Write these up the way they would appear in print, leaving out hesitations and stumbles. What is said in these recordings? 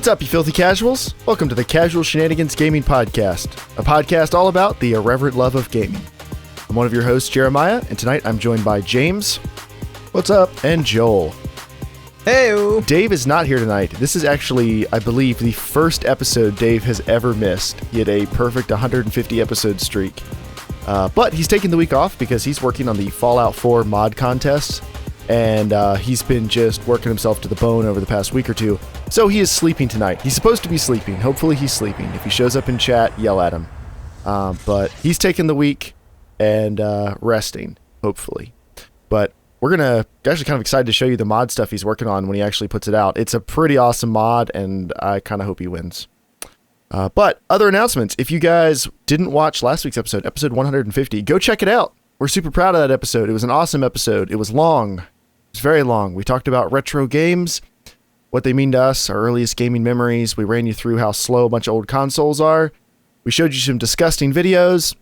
What's up, you filthy casuals? Welcome to the Casual Shenanigans Gaming Podcast, a podcast all about the irreverent love of gaming. I'm one of your hosts, Jeremiah, and tonight I'm joined by James. What's up? And Joel. Hey. Dave is not here tonight. This is actually, I believe, the first episode Dave has ever missed. He had a perfect 150 episode streak. But he's taking the week off because he's working on the Fallout 4 mod contest, and he's been just working himself to the bone over the past week or two. So he is sleeping tonight. He's supposed to be sleeping. Hopefully he's sleeping. If he shows up in chat, yell at him. But he's taking the week and resting, hopefully. But we're going to actually kind of excited to show you the mod stuff he's working on when he actually puts it out. It's a pretty awesome mod, and I kind of hope he wins. But other announcements. If you guys didn't watch last week's episode, episode 150, go check it out. We're super proud of that episode. It was an awesome episode. It was long. It was very long. We talked about retro games, what they mean to us, our earliest gaming memories. We ran you through how slow a bunch of old consoles are. We showed you some disgusting videos.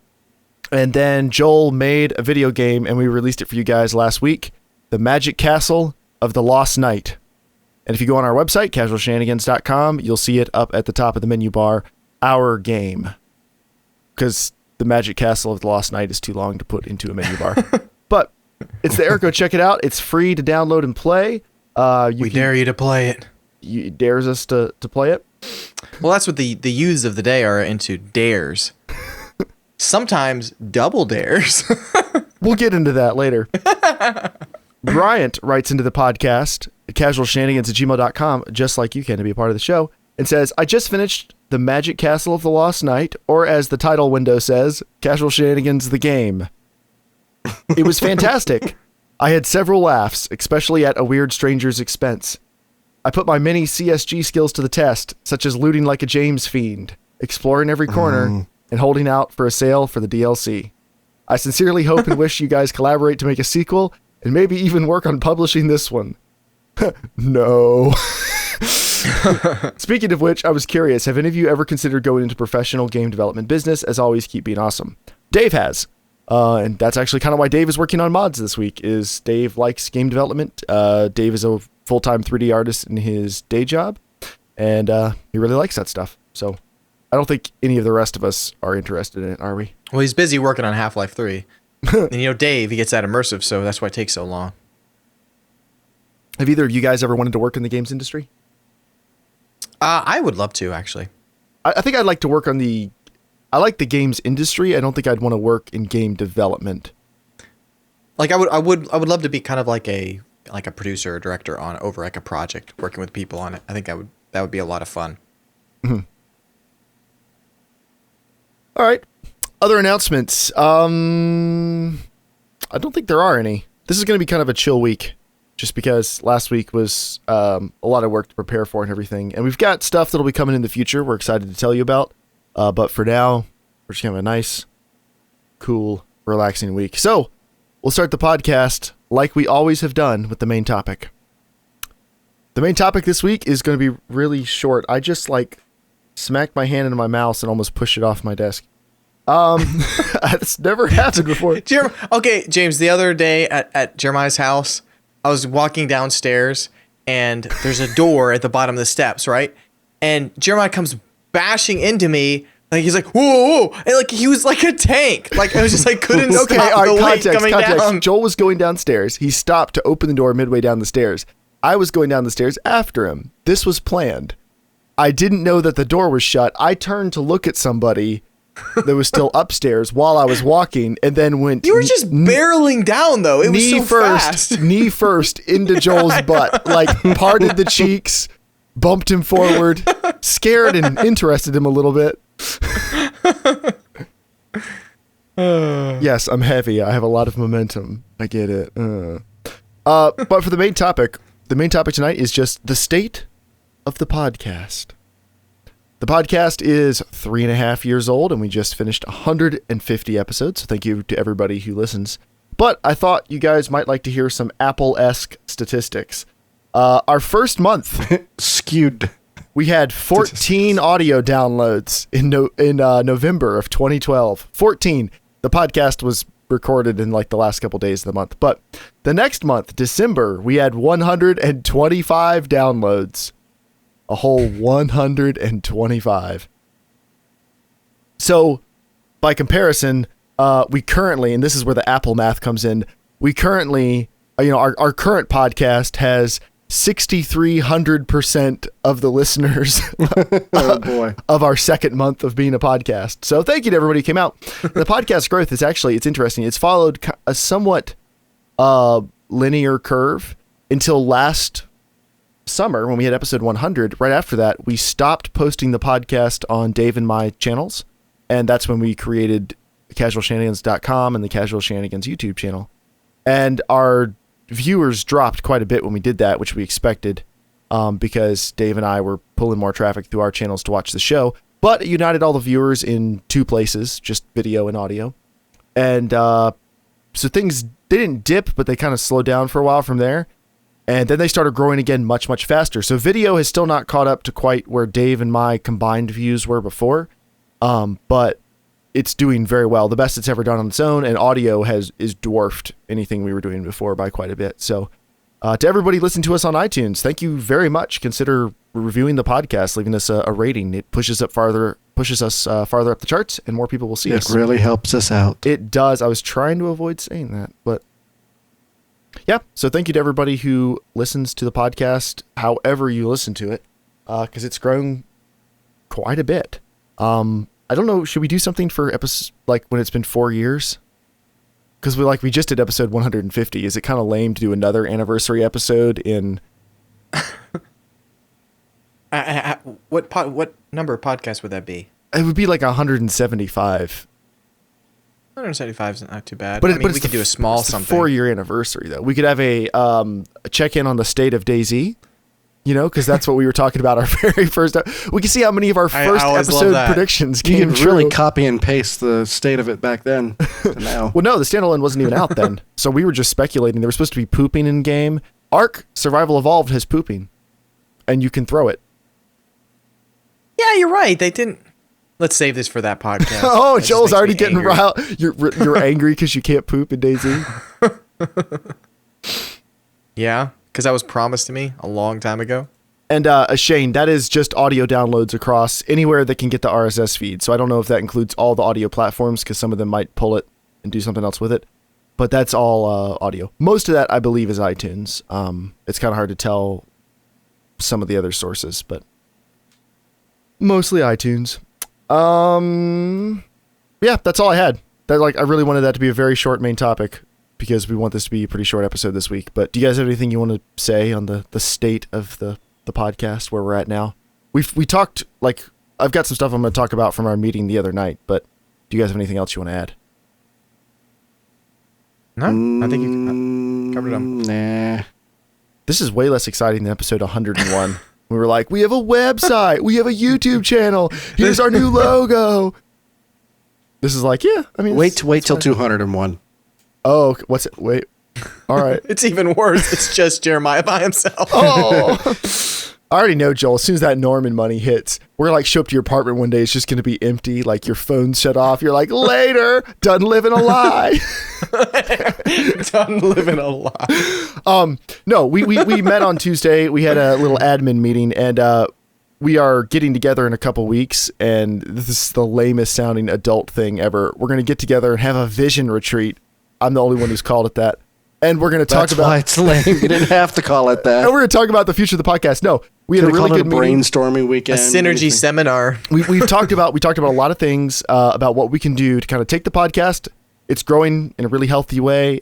And then Joel made a video game, and we released it for you guys last week. The Magic Castle of the Lost Knight. And if you go on our website, casualshenanigans.com, you'll see it up at the top of the menu bar, our game. Because the Magic Castle of the Lost Knight is too long to put into a menu bar. But it's there. Go check it out. It's free to download and play. We dare you to play it. You dares us to play it? Well, that's what the youths of the day are into, dares. Sometimes double dares. We'll get into that later. Bryant writes into the podcast, casualshenanigans@gmail.com, just like you can, to be a part of the show, and says, I just finished The Magic Castle of the Lost Knight, or as the title window says, Casual Shenanigans the Game. It was fantastic. I had several laughs, especially at a weird stranger's expense. I put my many CSG skills to the test, such as looting like a James fiend, exploring every corner, and holding out for a sale for the DLC. I sincerely hope and wish you guys collaborate to make a sequel, and maybe even work on publishing this one. No. Speaking of which, I was curious, have any of you ever considered going into professional game development business? As always, keep being awesome. Dave has. And that's actually kind of why Dave is working on mods this week, is Dave likes game development. Dave is a full-time 3D artist in his day job, and he really likes that stuff. So I don't think any of the rest of us are interested in it, are we? Well, he's busy working on Half-Life 3. And Dave, he gets that immersive, so that's why it takes so long. Have either of you guys ever wanted to work in the games industry? I would love to, actually. I think I'd like to work on I like the games industry. I don't think I'd want to work in game development. Like I would love to be kind of like a producer or director over like a project, working with people on it. I think that would be a lot of fun. Mm-hmm. All right. Other announcements. I don't think there are any. This is going to be kind of a chill week, just because last week was a lot of work to prepare for and everything. And we've got stuff that'll be coming in the future we're excited to tell you about. But for now, we're just going to have a nice, cool, relaxing week. So we'll start the podcast like we always have done with the main topic. The main topic this week is going to be really short. I just smacked my hand into my mouse and almost pushed it off my desk. It's never happened before. Okay, James, the other day at Jeremiah's house, I was walking downstairs and there's a door at the bottom of the steps, right? And Jeremiah comes bashing into me. Like, he's like, whoa, whoa. And he was like a tank. Like, I was just couldn't stop the weight coming down. Joel was going downstairs. He stopped to open the door midway down the stairs. I was going down the stairs after him. This was planned. I didn't know that the door was shut. I turned to look at somebody that was still upstairs while I was walking, and then went... You were just barreling down, though. It was so fast. Knee first into Joel's butt. Parted the cheeks, bumped him forward, scared and interested him a little bit. Yes, I'm heavy. I have a lot of momentum. I get it. But for the main topic tonight is just the state of the podcast. The podcast is 3.5 years old, and we just finished 150 episodes. So thank you to everybody who listens. But I thought you guys might like to hear some Apple-esque statistics. Our first month skewed. We had 14 audio downloads in November of 2012. 14. The podcast was recorded in the last couple days of the month. But the next month, December, we had 125 downloads. A whole 125. So, by comparison, we currently, and this is where the Apple math comes in, we currently, our current podcast has 6,300% of the listeners Oh boy. of our second month of being a podcast. So thank you to everybody who came out. The podcast growth is actually, it's interesting. It's followed a somewhat linear curve until last summer when we had episode 100. Right after that, we stopped posting the podcast on Dave and my channels. And that's when we created casualshenanigans.com and the Casual Shenanigans YouTube channel. And our viewers dropped quite a bit when we did that, which we expected, because Dave and I were pulling more traffic through our channels to watch the show. But it united all the viewers in two places, just video and audio. And so things didn't dip, but they kind of slowed down for a while from there. And then they started growing again much, much faster. So video has still not caught up to quite where Dave and my combined views were before. But it's doing very well. The best it's ever done on its own, and audio is dwarfed anything we were doing before by quite a bit. So to everybody listening to us on iTunes, thank you very much. Consider reviewing the podcast, leaving us a rating. It pushes us farther up the charts, and more people will see us. It really helps us out. It does. I was trying to avoid saying that, but yeah. So thank you to everybody who listens to the podcast, however you listen to it, because it's grown quite a bit. I don't know. Should we do something for episode, like when it's been 4 years? Because we just did episode 150. Is it kind of lame to do another anniversary episode in? What number of podcasts would that be? It would be like 175. 175 is not too bad. But we could do a small it's something. The 4-year anniversary though. We could have a check in on the state of DayZ. Because that's what we were talking about our very first. We can see how many of our first episode predictions you came could true. really copy and paste the state of it back then to now. Well, no, the standalone wasn't even out then. So we were just speculating. They were supposed to be pooping in game. Ark Survival Evolved has pooping, and you can throw it. Yeah, you're right. They didn't. Let's save this for that podcast. Oh, That Joel's just already makes me getting angry. riled. You're angry because you can't poop in DayZ. Yeah, because that was promised to me a long time ago. And Shane, that is just audio downloads across anywhere that can get the RSS feed. So I don't know if that includes all the audio platforms because some of them might pull it and do something else with it. But that's all audio. Most of that, I believe, is iTunes. It's kind of hard to tell some of the other sources, but mostly iTunes. Yeah, that's all I had. I really wanted that to be a very short main topic because we want this to be a pretty short episode this week. But do you guys have anything you want to say on the state of the podcast where we're at now? We talked, I've got some stuff I'm going to talk about from our meeting the other night, but do you guys have anything else you want to add? No, I think you covered them. Nah. This is way less exciting than episode 101. We were like, we have a website, we have a YouTube channel, here's our new logo. This is like, yeah, I mean, Wait till 201. Oh, what's it? Wait. All right. It's even worse. It's just Jeremiah by himself. Oh, I already know, Joel. As soon as that Norman money hits, we're like show up to your apartment one day. It's just going to be empty. Like your phone's shut off. You're like, later, done living a lie. Done living a lie. No, we met on Tuesday. We had a little admin meeting, and we are getting together in a couple weeks. And this is the lamest sounding adult thing ever. We're going to get together and have a vision retreat. I'm the only one who's called it that. And we're going to talk That's about. why it's lame. You didn't have to call it that. And we're going to talk about the future of the podcast. No, we had a really good meeting. Brainstorming weekend. A synergy seminar. We talked about a lot of things about what we can do to kind of take the podcast. It's growing in a really healthy way.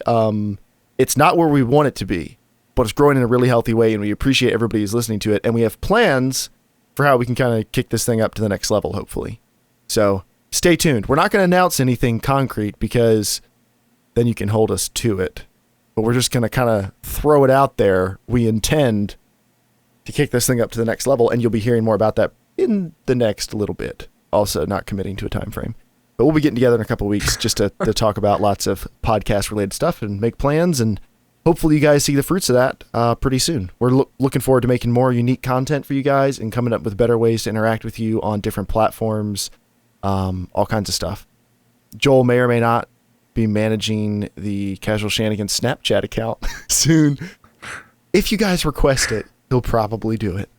It's not where we want it to be, but it's growing in a really healthy way, and we appreciate everybody who's listening to it. And we have plans for how we can kind of kick this thing up to the next level, hopefully. So stay tuned. We're not going to announce anything concrete because then you can hold us to it. But we're just going to kind of throw it out there. We intend to kick this thing up to the next level, and you'll be hearing more about that in the next little bit. Also, not committing to a time frame. But we'll be getting together in a couple of weeks just to talk about lots of podcast-related stuff and make plans, and hopefully you guys see the fruits of that pretty soon. We're looking forward to making more unique content for you guys and coming up with better ways to interact with you on different platforms, all kinds of stuff. Joel may or may not be managing the Casual Shenanigans Snapchat account soon. If you guys request it, he'll probably do it.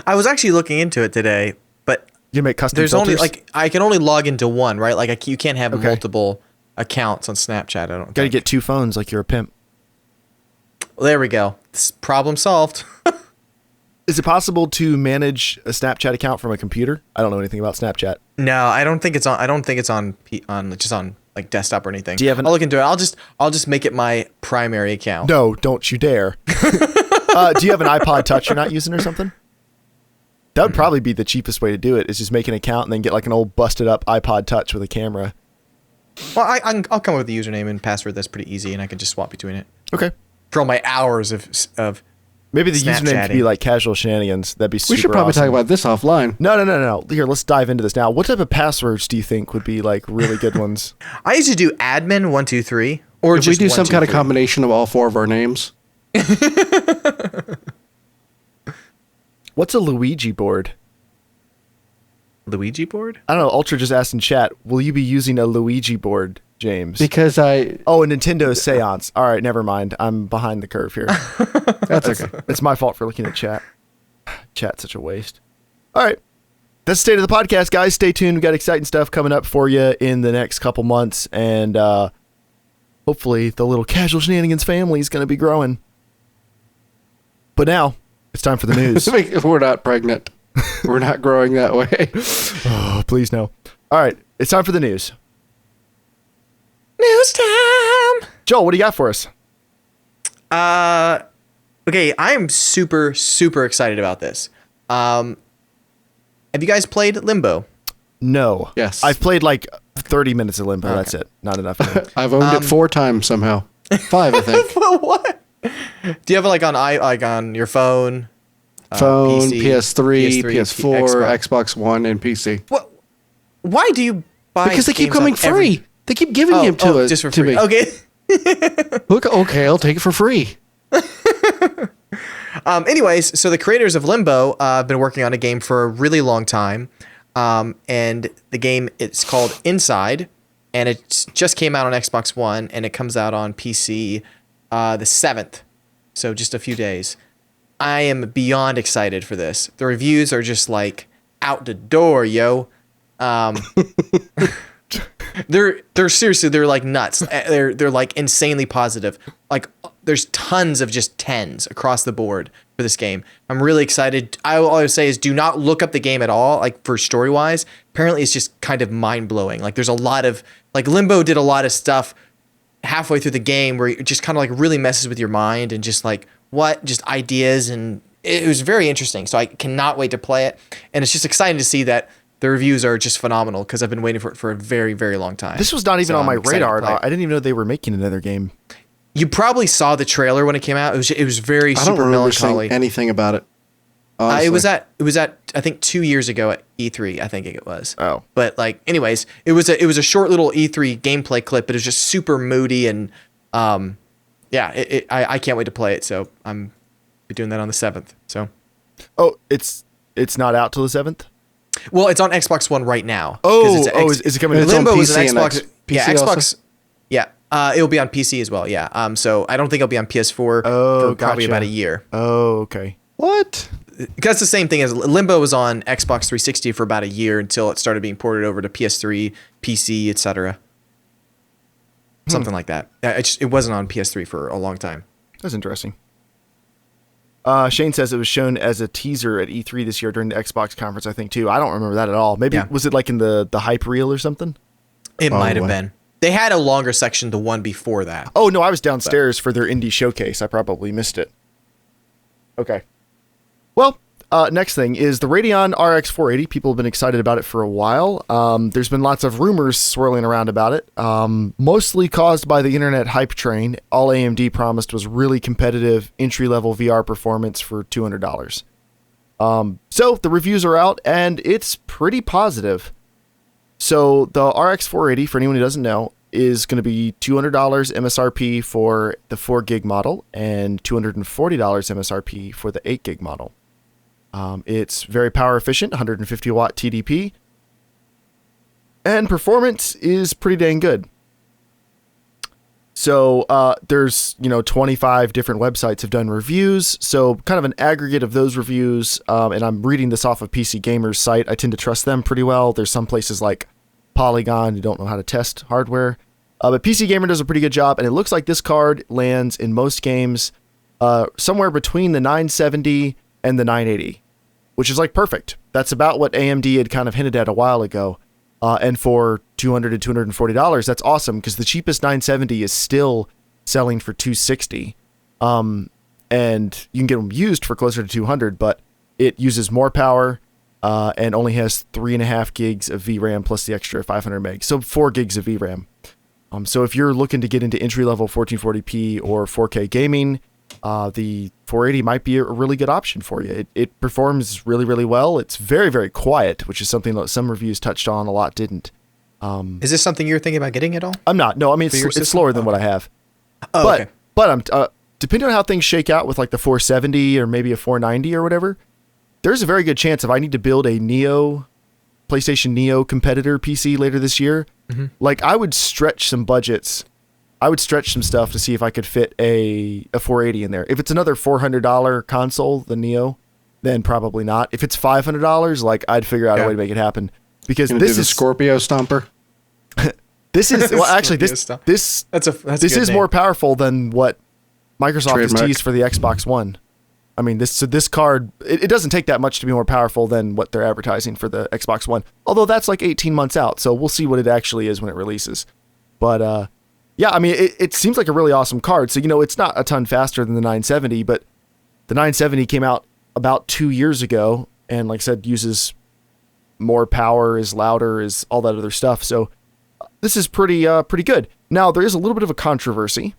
I was actually looking into it today, but You make custom there's filters? only like I can only log into one, right? Like you can't have multiple accounts on Snapchat. I don't. Got to get 2 phones like you're a pimp. Well, there we go. Problem solved. Is it possible to manage a Snapchat account from a computer? I don't know anything about Snapchat. No, I don't think it's on. I don't think it's on just on like desktop or anything. Do you have I'll look into it. I'll just make it my primary account. No, don't you dare. Do you have an iPod Touch you're not using or something? That would probably be the cheapest way to do it, is just make an account and then get like an old busted up iPod Touch with a camera. Well, I'll come up with a username and password that's pretty easy, and I can just swap between it. Okay. For all my hours of Maybe the username could be Snapchatting. like Casual Shenanigans. That'd be super We should probably awesome. talk about this offline. No. Here, let's dive into this now. What type of passwords do you think would be like really good ones? I used to do admin 123 or If we just do some kind of 123. combination of all 4 of our names. What's a Luigi board? Luigi board? I don't know. Ultra just asked in chat, will you be using a Luigi board, James? Because Oh, a Nintendo Seance. All right, never mind. I'm behind the curve here. that's okay. It's my fault for looking at chat. Chat's such a waste. All right. That's the state of the podcast, guys. Stay tuned. We got exciting stuff coming up for you in the next couple months. And hopefully the little Casual Shenanigans family is going to be growing. But now, it's time for the news. We're not pregnant. We're not growing that way. Oh, please no. All right. It's time for the news. News time. Joel, what do you got for us? Okay, I am super excited about this. Have you guys played Limbo? No. Yes. I've played like 30 minutes of Limbo. Okay. That's it. Not enough. Time. I've owned it 4 times somehow. 5, I think. What? Do you have it like on your phone? Phone, PC, PS3, PS4, Xbox. Xbox One, and PC. What? Why do you buy? Because they keep games coming on every- free. They keep giving him to us just for to free. me. Okay. Look, okay, I'll take it for free. Anyways, so the creators of Limbo have been working on a game for a really long time, and the game it's called Inside, and it just came out on Xbox One, and it comes out on PC the 7th, so just a few days. I am beyond excited for this. The reviews are just like out the door, yo. They're seriously, they're like nuts. They're like insanely positive. Like there's tons of just 10s across the board for this game. I'm really excited. I will always say is do not look up the game at all, like for story wise. Apparently it's just kind of mind blowing. Like there's a lot of like Limbo did a lot of stuff halfway through the game where it just kind of like really messes with your mind and just like just ideas, and it was very interesting. So I cannot wait to play it, and it's just exciting to see that the reviews are just phenomenal because I've been waiting for it for a very, very long time. This was not even So on my I'm excited to radar. play it. I didn't even know they were making another game. You probably saw the trailer when it came out. It was very I don't super remember saying melancholy. anything about it. Honestly. It was at I think 2 years ago at E3. I think it was. Oh. But like, anyways, it was a short little E3 gameplay clip, but it was just super moody and yeah. I can't wait to play it. So I'm be doing that on the 7th. So. Oh, it's not out till the 7th? Well, it's on Xbox One right now. Oh, It's is it coming It's to on Limbo is an PC and Xbox. Yeah, PC Xbox. also? Yeah, it'll be on PC as well. Yeah. So I don't think it'll be on PS4 for probably gotcha. about a year. Oh, okay. What? Because that's the same thing as Limbo was on Xbox 360 for about a year until it started being ported over to PS3, PC, etc. Something like that. It wasn't on PS3 for a long time. That's interesting. Shane says it was shown as a teaser at E3 this year during the Xbox conference, I think, too. I don't remember that at all. Maybe, Yeah. was it like in the hype reel or something? It might have boy. been. They had a longer section, the one before that. Oh, no, I was downstairs for their indie showcase. I probably missed it. Okay. Well, next thing is the Radeon RX 480. People have been excited about it for a while. There's been lots of rumors swirling around about it, mostly caused by the internet hype train. All AMD promised was really competitive entry-level VR performance for $200. So the reviews are out, and it's pretty positive. So the RX 480, for anyone who doesn't know, is going to be $200 MSRP for the 4 gig model and $240 MSRP for the 8 gig model. It's very power efficient, 150 watt TDP, and performance is pretty dang good. So there's 25 different websites have done reviews. So kind of an aggregate of those reviews. And I'm reading this off of PC Gamer's site. I tend to trust them pretty well. There's some places like Polygon who don't know how to test hardware. But PC Gamer does a pretty good job. And it looks like this card lands in most games somewhere between the 970 and the 980, which is like perfect. That's about what AMD had kind of hinted at a while ago. And for $200 to $240, that's awesome because the cheapest 970 is still selling for $260. And you can get them used for closer to $200, but it uses more power and only has 3.5 gigs of VRAM plus the extra 500 megs. So 4 gigs of VRAM. So if you're looking to get into entry-level 1440p or 4K gaming, the 480 might be a really good option for you. It performs really, really well. It's very, very quiet, which is something that some reviews touched on, a lot didn't. Is this something you're thinking about getting at all? I'm not. No, I mean, it's slower than what I have. Oh, but, okay. But I'm depending on how things shake out with like the 470 or maybe a 490 or whatever, there's a very good chance if I need to build a PlayStation Neo competitor PC later this year, like I would stretch some budgets. I would stretch some stuff to see if I could fit a 480 in there. If it's another $400 console, the Neo, then probably not. If it's $500, like I'd figure out a way to make it happen because this is Scorpio Stomper. This is well, actually this that's this is more powerful than what Microsoft has Trademark. teased for the Xbox One. I mean, this card it doesn't take that much to be more powerful than what they're advertising for the Xbox One. Although that's like 18 months out, so we'll see what it actually is when it releases. But yeah, I mean, it seems like a really awesome card. So, it's not a ton faster than the 970, but the 970 came out about 2 years ago and, like I said, uses more power, is louder, is all that other stuff. So this is pretty good. Now, there is a little bit of a controversy,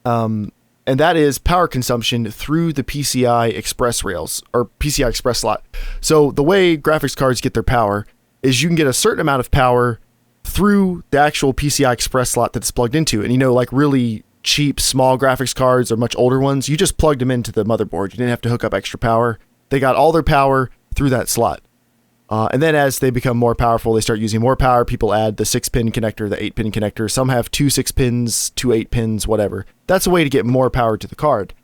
and that is power consumption through the PCI Express rails, or PCI Express slot. So the way graphics cards get their power is you can get a certain amount of power through the actual PCI Express slot that it's plugged into. And, like really cheap, small graphics cards or much older ones, you just plugged them into the motherboard. You didn't have to hook up extra power. They got all their power through that slot. And then as they become more powerful, they start using more power. People add the 6-pin connector, the 8-pin connector. Some have 2 6-pins, 2 8-pins, whatever. That's a way to get more power to the card.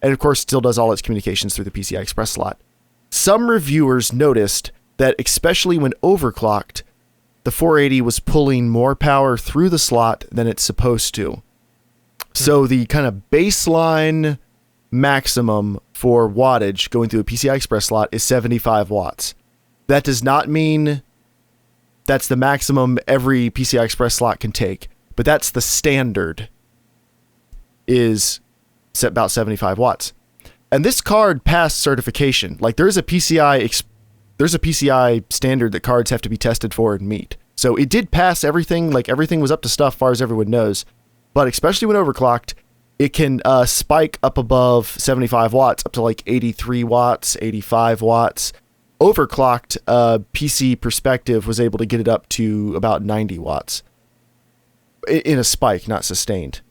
And of course, still does all its communications through the PCI Express slot. Some reviewers noticed that, especially when overclocked, the 480 was pulling more power through the slot than it's supposed to. So the kind of baseline maximum for wattage going through a PCI Express slot is 75 watts. That does not mean that's the maximum every PCI Express slot can take, but that's the standard, is about 75 watts. And this card passed certification. Like there's a PCI standard that cards have to be tested for and meet. So it did pass everything, like everything was up to snuff, far as everyone knows. But especially when overclocked, it can spike up above 75 watts, up to like 83 watts, 85 watts. Overclocked, PC Perspective was able to get it up to about 90 watts in a spike, not sustained.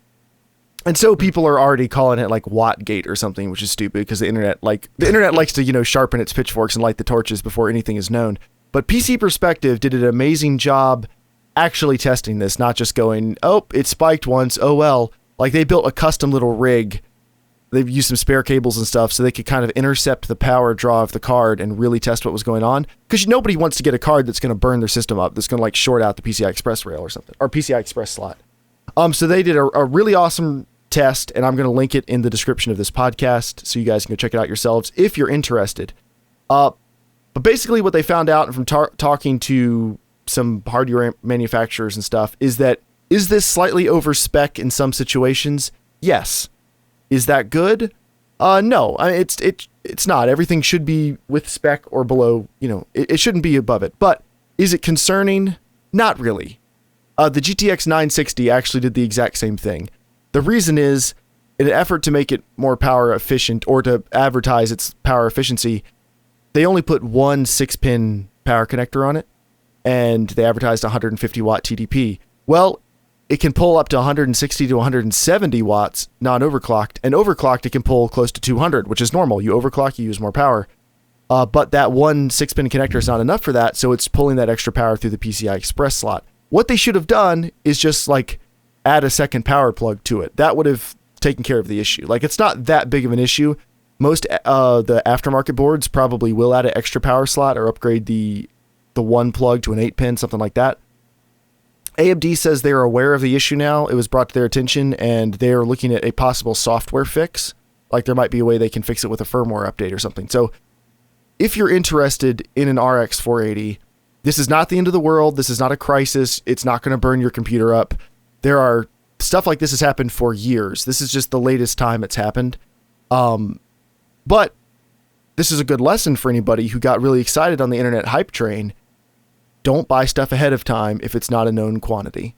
And so people are already calling it like Wattgate or something, which is stupid because the internet likes to, sharpen its pitchforks and light the torches before anything is known. But PC Perspective did an amazing job actually testing this, not just going, oh, it spiked once, oh well. Like they built a custom little rig. They've used some spare cables and stuff so they could kind of intercept the power draw of the card and really test what was going on. Because nobody wants to get a card that's going to burn their system up, that's going to like short out the PCI Express rail or something, or PCI Express slot. So they did a really awesome test, and I'm going to link it in the description of this podcast so you guys can go check it out yourselves if you're interested. But basically what they found out from talking to some hardware manufacturers and stuff is this slightly over spec in some situations? Yes. Is that good? No, I mean, it's not. Everything should be with spec or below, it shouldn't be above it. But is it concerning? Not really. The GTX 960 actually did the exact same thing. The reason is, in an effort to make it more power efficient or to advertise its power efficiency, they only put one 6-pin power connector on it, and they advertised 150 watt TDP. Well, it can pull up to 160 to 170 watts non-overclocked, and overclocked it can pull close to 200, which is normal. You overclock, you use more power. But that one 6-pin connector is not enough for that, so it's pulling that extra power through the PCI Express slot. What they should have done is just like add a second power plug to it. That would have taken care of the issue. Like, it's not that big of an issue. Most the aftermarket boards probably will add an extra power slot or upgrade the one plug to an 8-pin, something like that. AMD says they are aware of the issue now. It was brought to their attention, and they are looking at a possible software fix. Like, there might be a way they can fix it with a firmware update or something. So if you're interested in an RX 480, this is not the end of the world. This is not a crisis. It's not going to burn your computer up. There are stuff like this has happened for years. This is just the latest time it's happened. But this is a good lesson for anybody who got really excited on the internet hype train. Don't buy stuff ahead of time if it's not a known quantity.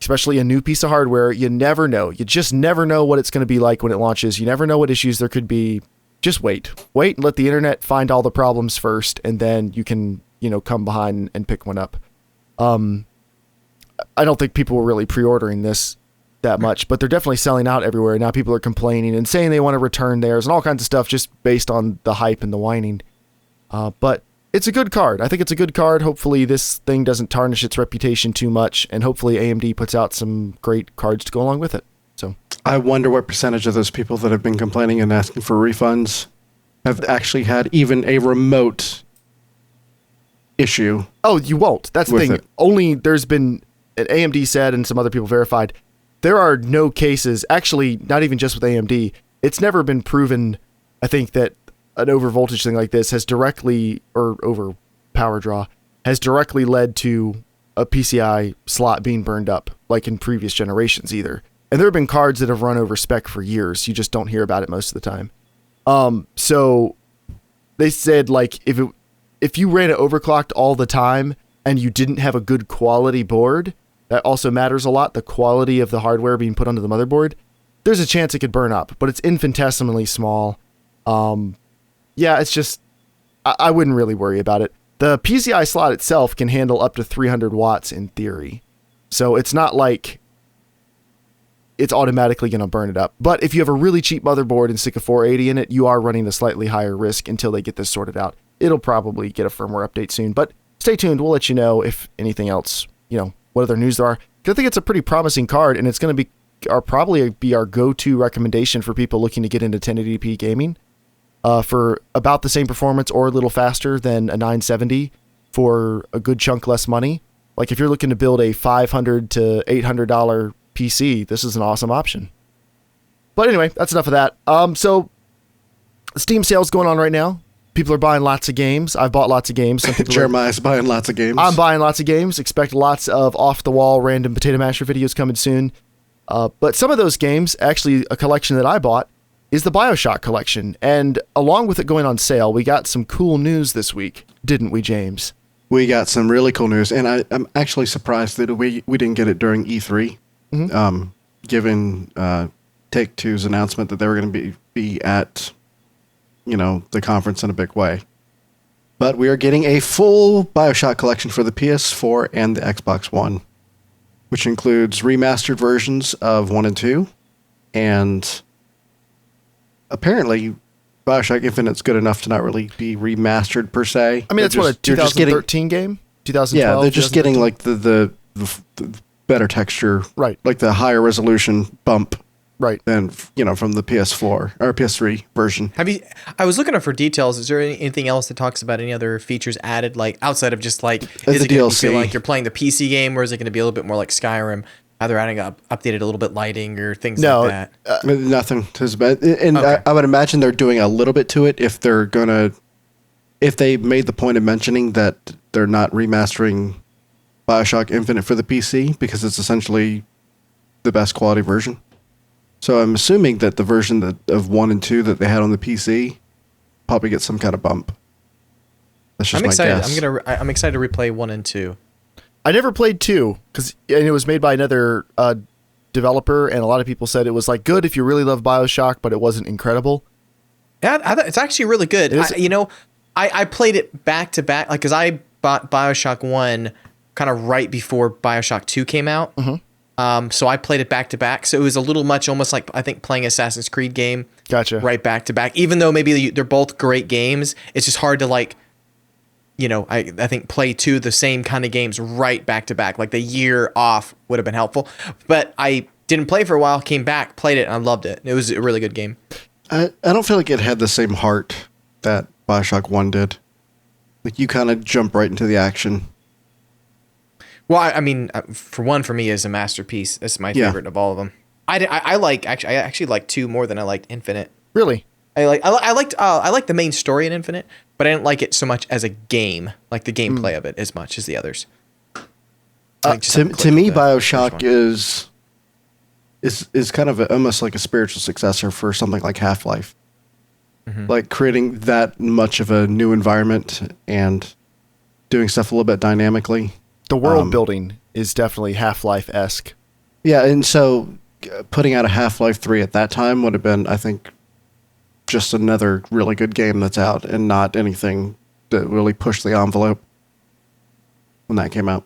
Especially a new piece of hardware, you never know. You just never know what it's going to be like when it launches. You never know what issues there could be. Just wait. Wait and let the internet find all the problems first, and then you can, come behind and pick one up. I don't think people were really pre-ordering this that much, but they're definitely selling out everywhere. Now people are complaining and saying they want to return theirs and all kinds of stuff just based on the hype and the whining. But it's a good card. I think it's a good card. Hopefully this thing doesn't tarnish its reputation too much, and hopefully AMD puts out some great cards to go along with it. So I wonder what percentage of those people that have been complaining and asking for refunds have actually had even a remote issue. Oh, you won't. That's the thing. It. Only there's been, AMD said and some other people verified, there are no cases, actually not even just with AMD, it's never been proven, I think, that an overvoltage thing like this has directly, or over power draw, has directly led to a PCI slot being burned up, like in previous generations either. And there have been cards that have run over spec for years. You just don't hear about it most of the time. So they said, like, if you ran it overclocked all the time and you didn't have a good quality board, that also matters a lot, the quality of the hardware being put onto the motherboard, there's a chance it could burn up, but it's infinitesimally small. Yeah, it's just, I wouldn't really worry about it. The PCI slot itself can handle up to 300 watts in theory. So it's not like it's automatically going to burn it up. But if you have a really cheap motherboard and stick a 480 in it, you are running a slightly higher risk until they get this sorted out. It'll probably get a firmware update soon, but stay tuned. We'll let you know if anything else, what other news there are. I think it's a pretty promising card, and it's going to be probably be our go-to recommendation for people looking to get into 1080p gaming. For about the same performance or a little faster than a 970 for a good chunk less money. Like if you're looking to build a $500 to $800 PC, this is an awesome option. But anyway, that's enough of that. So Steam sales going on right now. People are buying lots of games. I've bought lots of games. Some people Jeremiah's buying lots of games. I'm buying lots of games. Expect lots of off-the-wall random Potato Masher videos coming soon. But some of those games, actually a collection that I bought, is the Bioshock collection. And along with it going on sale, we got some cool news this week, didn't we, James? We got some really cool news, and I'm actually surprised that we didn't get it during E3, given Take-Two's announcement that they were going to be at, the conference in a big way. But we are getting a full Bioshock collection for the PS4 and the Xbox One, which includes remastered versions of 1 and 2, and apparently Bioshock Infinite's good enough to not really be remastered per se. I mean, it's what, a 2013 game? 2012? Yeah, they're just getting like the better texture, right? Like the higher resolution bump, right? Than from the PS4 or PS3 version. I was looking up for details. Is there anything else that talks about any other features added, like outside of just like is it going to feel like you're playing the PC game, or is it going to be a little bit more like Skyrim? Either adding updated a little bit lighting or things like that. Nothing has been, and okay. I would imagine they're doing a little bit to it if they made the point of mentioning that they're not remastering Bioshock Infinite for the PC because it's essentially the best quality version. So I'm assuming that the version of 1 and 2 that they had on the PC probably gets some kind of bump. That's just I'm excited. My guess. I'm excited to replay 1 and 2. I never played 2 because it was made by another developer, and a lot of people said it was like good if you really love Bioshock, but it wasn't incredible. Yeah, it's actually really good. I played it back to back, like because I bought Bioshock 1 kind of right before Bioshock 2 came out. Mm-hmm. So I played it back to back. So it was a little much, almost like I think playing Assassin's Creed game. Gotcha. Right back to back. Even though maybe they're both great games, it's just hard to like I think play two the same kind of games right back to back. Like the year off would have been helpful. But I didn't play for a while, came back, played it, and I loved it. It was a really good game. I don't feel like it had the same heart that Bioshock 1 did. Like, you kind of jump right into the action. Well, I mean, for me, is a masterpiece. It's my favorite of all of them. I actually like 2 more than I liked Infinite. Really? I liked the main story in Infinite, but I didn't like it so much as a game, like the gameplay of it, as much as the others. To me, Bioshock is kind of almost like a spiritual successor for something like Half-Life. Mm-hmm. Like creating that much of a new environment and doing stuff a little bit dynamically. The world building is definitely Half-Life-esque. Yeah, and so putting out a Half-Life 3 at that time would have been, I think, just another really good game that's out and not anything that really pushed the envelope when that came out.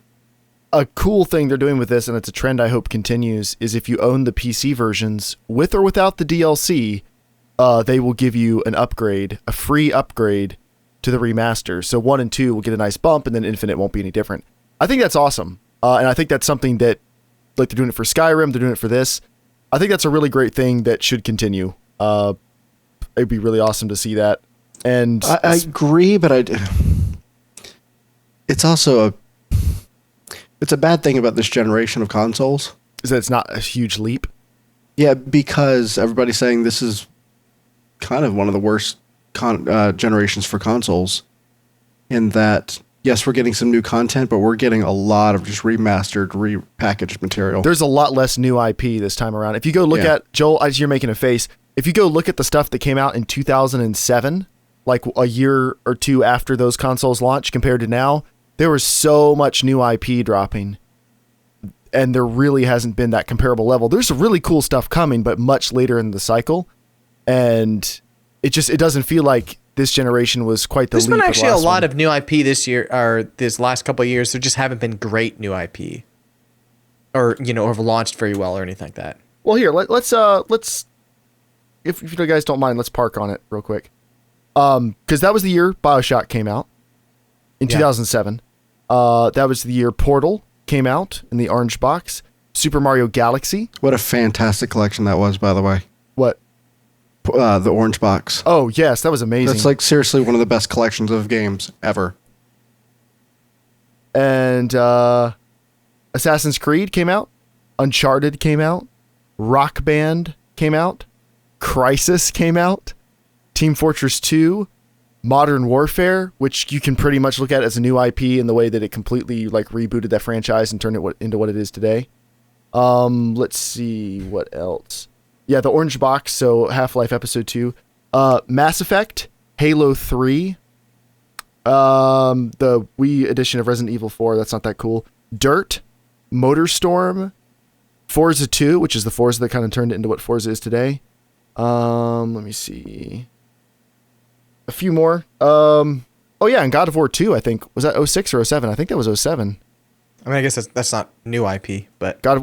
A cool thing they're doing with this, and it's a trend I hope continues, is if you own the PC versions, with or without the DLC, they will give you an upgrade, a free upgrade to the remaster. So 1 and 2 will get a nice bump, and then Infinite won't be any different. I think that's awesome. And I think that's something that, like they're doing it for Skyrim, they're doing it for this. I think that's a really great thing that should continue. It'd be really awesome to see that. And I agree, but it's also it's a bad thing about this generation of consoles. Is that it's not a huge leap? Yeah, because everybody's saying this is kind of one of the worst generations for consoles. In that, yes, we're getting some new content, but we're getting a lot of just remastered, repackaged material. There's a lot less new IP this time around. If you go look at, Joel, as you're making a face, if you go look at the stuff that came out in 2007, like a year or two after those consoles launched compared to now, there was so much new IP dropping. And there really hasn't been that comparable level. There's some really cool stuff coming, but much later in the cycle. And it doesn't feel like this generation was quite the leap. There's been actually a lot of new IP this year, or this last couple of years. There just haven't been great new IP, or have launched very well or anything like that. Well, here let's if you guys don't mind, let's park on it real quick, because that was the year Bioshock came out in 2007. That was the year Portal came out in the orange box. Super Mario Galaxy. What a fantastic collection that was, by the way. What? The orange box. Oh, yes, that was amazing. That's like seriously one of the best collections of games ever. And Assassin's Creed came out. Uncharted came out. Rock Band came out. Crysis came out. Team Fortress 2. Modern Warfare, which you can pretty much look at as a new IP in the way that it completely rebooted that franchise and turned it into what it is today. Let's see what else. Yeah, the orange box, so Half-Life Episode 2. Mass Effect, Halo 3. The Wii edition of Resident Evil 4, that's not that cool. Dirt, Motorstorm, Forza 2, which is the Forza that kind of turned it into what Forza is today. Let me see. A few more. Oh yeah, and God of War 2, I think. Was that 06 or 07? I think that was 07. I mean, I guess that's not new IP, but but I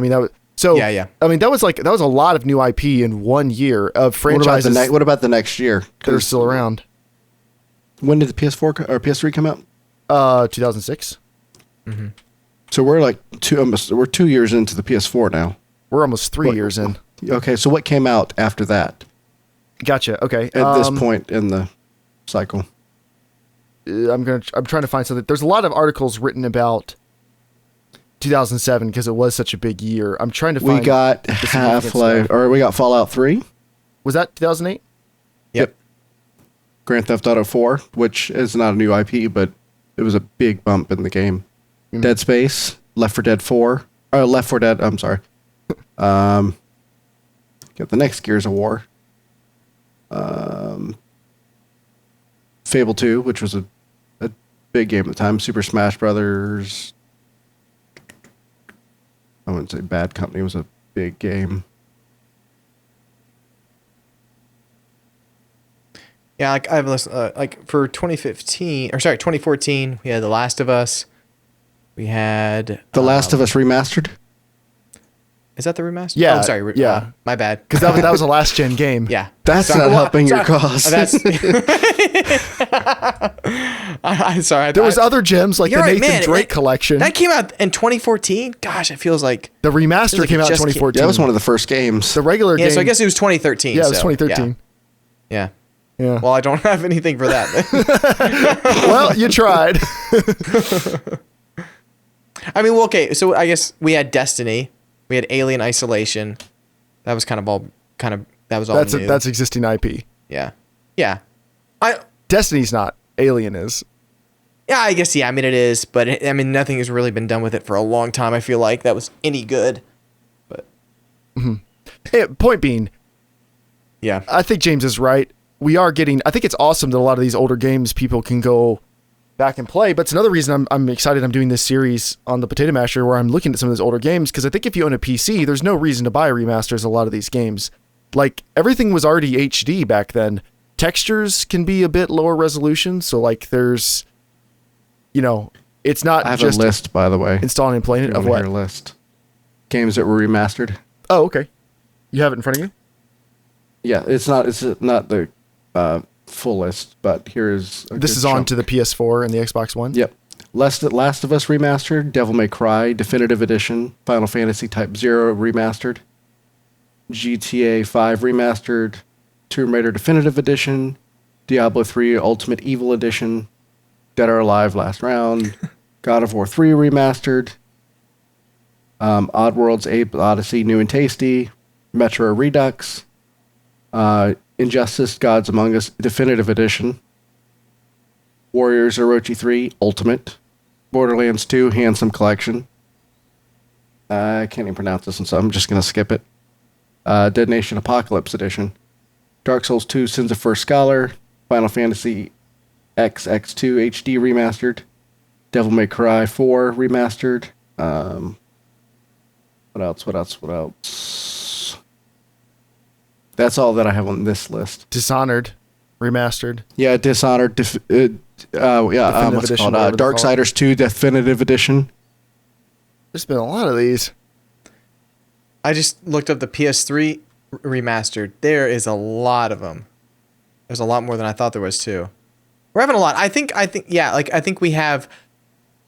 mean that was yeah. I mean that was a lot of new IP in 1 year of franchises. What about the next year? That are still around. When did the PS4 or PS3 come out? 2006. Mm-hmm. So we're 2 years into the PS4 now. We're almost 3 years in. Okay, so what came out after that? Gotcha. Okay. At this point in the cycle, I'm trying to find something. There's a lot of articles written about 2007 because it was such a big year. I'm trying to find. We got Half-Life, or we got Fallout 3. Was that 2008? Yep. Grand Theft Auto 4, which is not a new IP, but it was a big bump in the game. Mm-hmm. Dead Space, Left 4 Dead 4, or Left 4 Dead. I'm sorry. Got the next Gears of War. Fable 2, which was a big game at the time. Super Smash Brothers. I wouldn't say Bad Company was a big game. Yeah, I've listened. For 2014, we had The Last of Us. We had The Last of Us remastered. Is that the remaster? Yeah, Oh, sorry. yeah. My bad. Because that was a last gen game. Yeah. That's not helping your cause. That's. I'm sorry. There was other gems like the You're right, Nathan man. Drake collection. That came out in 2014. Gosh, it feels like The remaster like came it out in just 2014. That was one of the first games. The regular yeah. game. So I guess it was 2013. yeah, it was so, 2013. Yeah. Yeah. Well, I don't have anything for that. Well, you tried. I mean, well, okay. So I guess we had Destiny. We had Alien Isolation. That was that was all new. That's existing IP. Yeah. Yeah. Destiny's not. Alien is. Yeah, I guess, yeah. I mean, it is. But, nothing has really been done with it for a long time. I feel like that was any good. But. Point being, Yeah. I think James is right. I think it's awesome that a lot of these older games people can go back and play. But it's another reason I'm excited I'm doing this series on the Potato Masher where I'm looking at some of those older games, because I think if you own a PC, there's no reason to buy remasters of a lot of these games. Like, everything was already HD back then. Textures can be a bit lower resolution, so like there's, it's not I have just a list, by the way. installing and playing it of You wanna what? hear a list? Games that were remastered. Oh, okay. You have it in front of you? Yeah, it's not the full list, but here's This is on to the PS4 and the Xbox One? Yep. Last of Us remastered, Devil May Cry Definitive Edition, Final Fantasy Type 0 remastered, GTA 5 remastered, Tomb Raider Definitive Edition, Diablo 3 Ultimate Evil Edition, Dead or Alive Last Round, God of War 3 remastered, Oddworld's Ape Odyssey New and Tasty, Metro Redux, Injustice Gods Among Us Definitive Edition, Warriors Orochi 3 Ultimate, Borderlands 2 Handsome Collection. I can't even pronounce this one, so I'm just going to skip it. Dead Nation Apocalypse Edition, Dark Souls 2 Sins of First Scholar, Final Fantasy XX2 HD Remastered, Devil May Cry 4 Remastered. What else? That's all that I have on this list. Dishonored, remastered. Yeah, Dishonored. What's it Edition, called? whatever they're Darksiders 2 Definitive Edition. There's been a lot of these. I just looked up the PS3 remastered. There is a lot of them. There's a lot more than I thought there was too. We're having a lot. I think we have.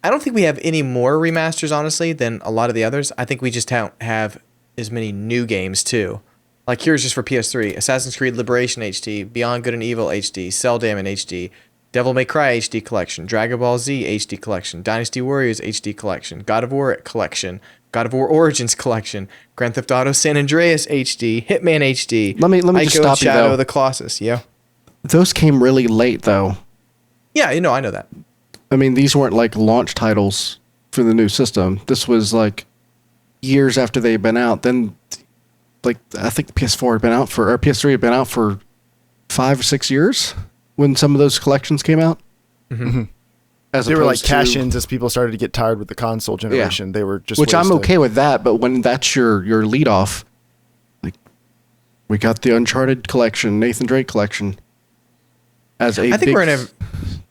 I don't think we have any more remasters, honestly, than a lot of the others. I think we just don't have as many new games too. Like here's just for PS3: Assassin's Creed Liberation HD, Beyond Good and Evil HD, Celdam in HD, Devil May Cry HD Collection, Dragon Ball Z HD Collection, Dynasty Warriors HD Collection, God of War Collection, God of War Origins Collection, Grand Theft Auto San Andreas HD, Hitman HD. Let me just stop you, Shadow though. of the Colossus. Yeah. Those came really late, though. Yeah, I know that. I mean, these weren't like launch titles for the new system. This was like years after they had been out. Then, like, I think the PS4 had been out or PS3 had been out for 5 or 6 years when some of those collections came out. Mm-hmm. As They were like opposed to- cash-ins as people started to get tired with the console generation. They were just which I'm ways to- okay with that, but when that's your lead off, like we got the Uncharted collection, Nathan Drake collection. I think we're in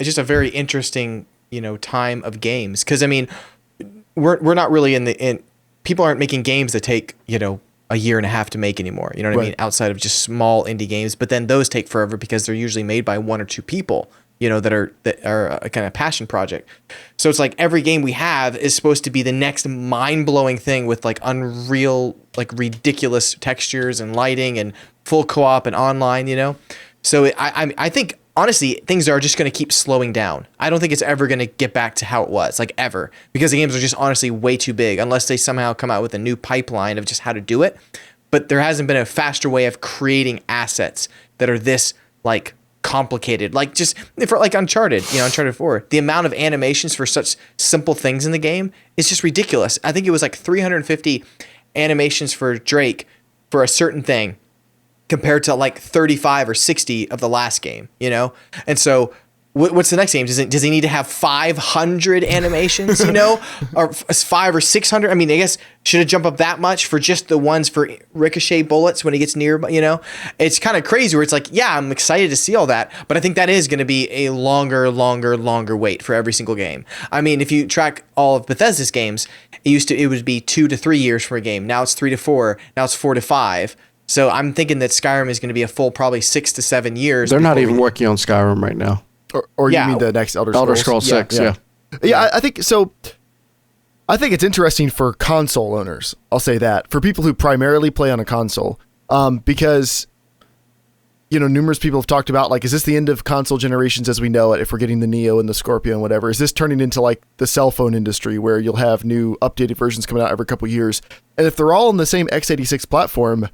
just a very interesting, time of games. Because I mean, we're not really in people aren't making games that take a year and a half to make anymore. You know what I mean? Outside of just small indie games, but then those take forever because they're usually made by one or two people. That are a kind of passion project. So it's like every game we have is supposed to be the next mind-blowing thing with like unreal, like ridiculous textures and lighting and full co-op and online, So I think honestly things are just going to keep slowing down. I don't think it's ever going to get back to how it was, like ever, because the games are just honestly way too big unless they somehow come out with a new pipeline of just how to do it. But there hasn't been a faster way of creating assets that are this like complicated, like just for like Uncharted 4, the amount of animations for such simple things in the game is just ridiculous. I think it was like 350 animations for Drake for a certain thing compared to like 35 or 60 of the last game, and so what's the next game? Does he need to have 500 animations, you know, or 500 or 600? I mean, I guess should it jump up that much for just the ones for ricochet bullets when he gets near, you know? It's kind of crazy where it's like, yeah, I'm excited to see all that, but I think that is going to be a longer wait for every single game. I mean, if you track all of Bethesda's games, it would be 2 to 3 years for a game. Now it's 3 to 4. Now it's 4 to 5. So I'm thinking that Skyrim is going to be a full probably 6 to 7 years. They're not even working on Skyrim right now. Or you mean the next Elder Scrolls? Elder Scrolls 6, yeah. Yeah, I think so. I think it's interesting for console owners. I'll say that. For people who primarily play on a console. Because, you know, numerous people have talked about, like, is this the end of console generations as we know it, if we're getting the Neo and the Scorpio and whatever? Is this turning into, like, the cell phone industry where you'll have new updated versions coming out every couple of years? And if they're all on the same x86 platform,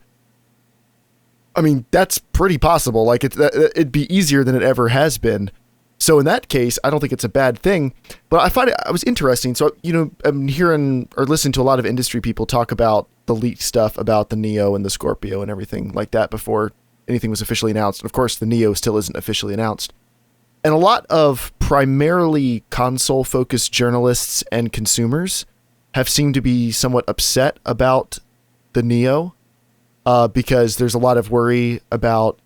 I mean, that's pretty possible. Like, it'd be easier than it ever has been. So in that case, I don't think it's a bad thing, but I find it was interesting. So, you know, I'm hearing or listening to a lot of industry people talk about the leaked stuff about the Neo and the Scorpio and everything like that before anything was officially announced. And of course, the Neo still isn't officially announced. And a lot of primarily console-focused journalists and consumers have seemed to be somewhat upset about the Neo because there's a lot of worry about,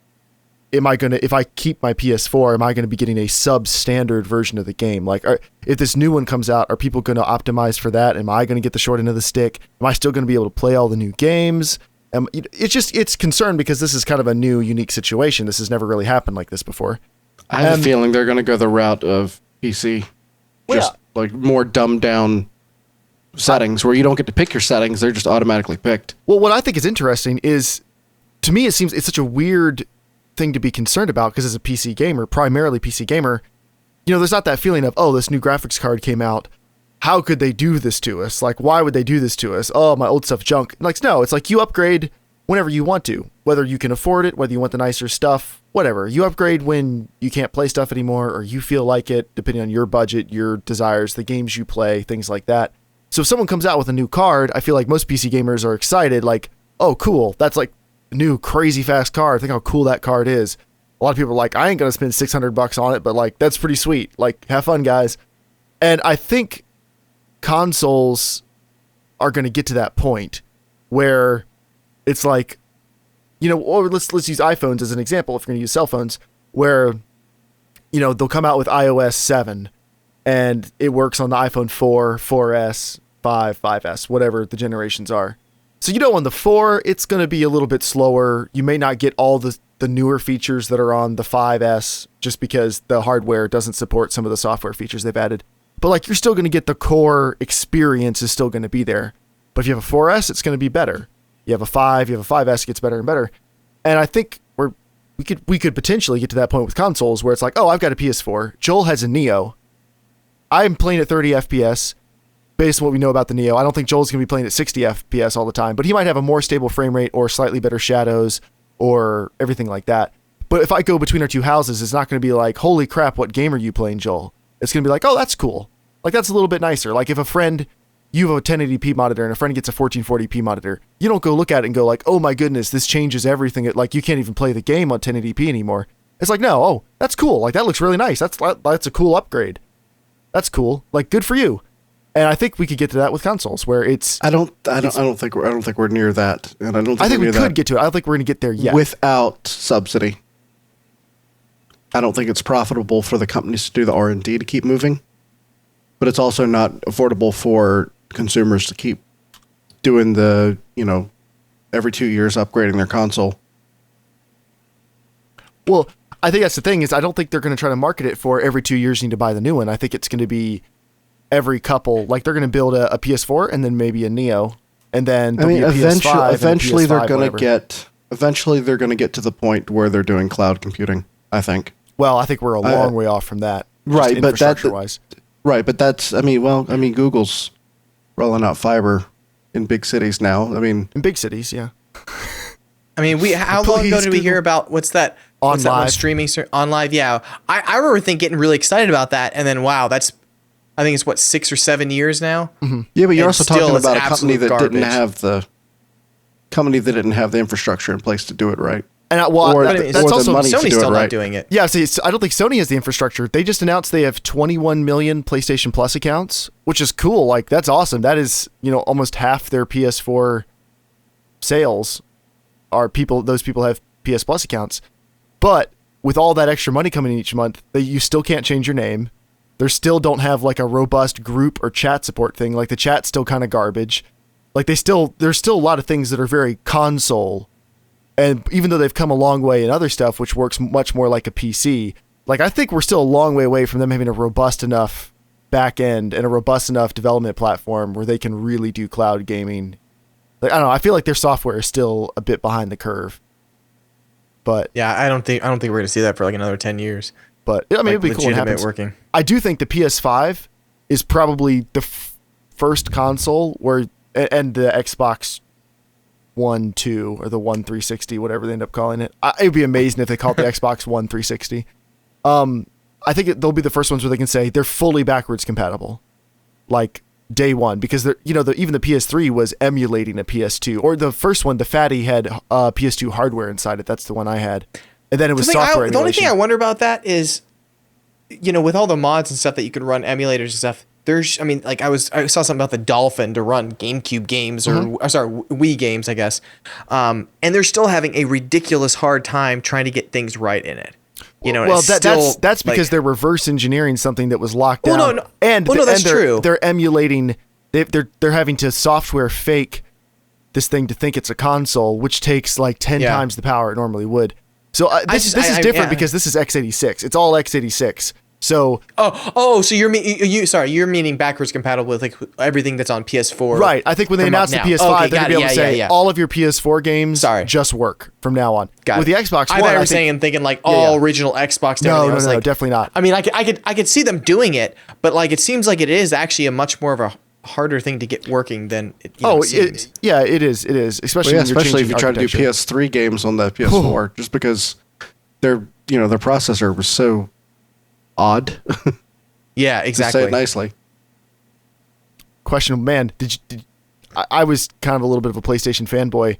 if I keep my PS4, am I going to be getting a substandard version of the game? Like, if this new one comes out, are people going to optimize for that? Am I going to get the short end of the stick? Am I still going to be able to play all the new games? It's concern because this is kind of a new, unique situation. This has never really happened like this before. I have a feeling they're going to go the route of PC. Like more dumbed down settings where you don't get to pick your settings. They're just automatically picked. Well, what I think is interesting is, to me, it seems it's such a weird thing to be concerned about because as a PC gamer, primarily PC gamer, you know, there's not that feeling of, oh, this new graphics card came out. How could they do this to us? Like, why would they do this to us? Oh, my old stuff junk. Like, no, it's like you upgrade whenever you want to, whether you can afford it, whether you want the nicer stuff, whatever. You upgrade when you can't play stuff anymore or you feel like it, depending on your budget, your desires, the games you play, things like that. So if someone comes out with a new card, I feel like most PC gamers are excited, like, oh, cool. That's like new crazy fast card. Think how cool that card is. A lot of people are like, I ain't gonna spend $600 on it, but like that's pretty sweet. Like, have fun, guys. And I think consoles are gonna get to that point where it's like, you know, or let's use iPhones as an example if you're gonna use cell phones, where, you know, they'll come out with iOS 7 and it works on the iPhone 4, 4S, 5, 5S, whatever the generations are. So, you know, on the 4, it's going to be a little bit slower. You may not get all the newer features that are on the 5S just because the hardware doesn't support some of the software features they've added. But, like, you're still going to get the core experience is still going to be there. But if you have a 4S, it's going to be better. You have a 5, you have a 5S, it gets better and better. And I think we could potentially get to that point with consoles where it's like, oh, I've got a PS4. Joel has a Neo. I'm playing at 30 FPS. Based on what we know about the Neo, I don't think Joel's going to be playing at 60 FPS all the time, but he might have a more stable frame rate or slightly better shadows or everything like that. But if I go between our two houses, it's not going to be like, holy crap, what game are you playing, Joel? It's going to be like, oh, that's cool. Like, that's a little bit nicer. Like, if you have a 1080p monitor and a friend gets a 1440p monitor, you don't go look at it and go like, oh my goodness, this changes everything. Like, you can't even play the game on 1080p anymore. It's like, no, oh, that's cool. Like, that looks really nice. That's a cool upgrade. That's cool. Like, good for you. And I think we could get to that with consoles, where it's. I don't think we're near that, and I think we could get to it. I don't think we're going to get there yet without subsidy. I don't think it's profitable for the companies to do the R&D to keep moving, but it's also not affordable for consumers to keep doing the, you know, every 2 years upgrading their console. Well, I think that's the thing is I don't think they're going to try to market it for every 2 years you need to buy the new one. I think it's going to be every couple, like they're going to build a PS4 and then maybe a Neo, and then eventually they're going to get to the point where they're doing cloud computing, I think. Well, I think we're a long way off from that. Right, but infrastructure-wise. Right, but that's Google's rolling out fiber in big cities now. In big cities, yeah. How long ago did we hear about what's that one streaming on live? Yeah, I remember getting really excited about that, and then wow, I think it's 6 or 7 years now. Mm-hmm. Yeah, but you're also talking about a company that didn't have the infrastructure in place to do it right. And that's also money to Sony's do it still right. not doing it. Yeah, see, I don't think Sony has the infrastructure. They just announced they have 21 million PlayStation Plus accounts, which is cool. Like, that's awesome. That is, almost half their PS4 sales are those people have PS Plus accounts. But with all that extra money coming in each month, you still can't change your name. They still don't have like a robust group or chat support thing. Like, the chat's still kind of garbage. Like, there's still a lot of things that are very console. And even though they've come a long way in other stuff, which works much more like a PC, like, I think we're still a long way away from them having a robust enough back end and a robust enough development platform where they can really do cloud gaming. Like, I don't know. I feel like their software is still a bit behind the curve. But yeah, I don't think we're going to see that for like another 10 years. But I mean, it'd be cool when it happens. Working. I do think the PS5 is probably the first console and the Xbox One 2 or the One 360, whatever they end up calling it. It'd be amazing if they called the Xbox One 360. I think they'll be the first ones where they can say they're fully backwards compatible, like day one, because they're even the PS3 was emulating a PS2, or the first one, the Fatty, had PS2 hardware inside it. That's the one I had, and then it was software. The only thing I wonder about that is, with all the mods and stuff that you can run emulators and stuff. I saw something about the Dolphin to run GameCube games or Wii games, I guess. And they're still having a ridiculous hard time trying to get things right in it. That's because they're reverse engineering something that was locked down. That's true. They're emulating. They're having to software fake this thing to think it's a console, which takes like 10 times the power it normally would. So this is different because this is x86. It's all x86. So so you're meaning backwards compatible with like everything that's on PS4, right? I think when they announce the PS5, they're gonna be able to say all of your PS4 games just work from now on. With the Xbox One, I was thinking like all original Xbox. No, definitely not. I mean, I could see them doing it, but like it seems like it is actually a much more of a harder thing to get working than it. Seems. It is, especially if you try to do PS3 games on the PS4, just because their processor was so odd. Yeah, exactly. To say it nicely. Question, man, I was kind of a little bit of a PlayStation fanboy.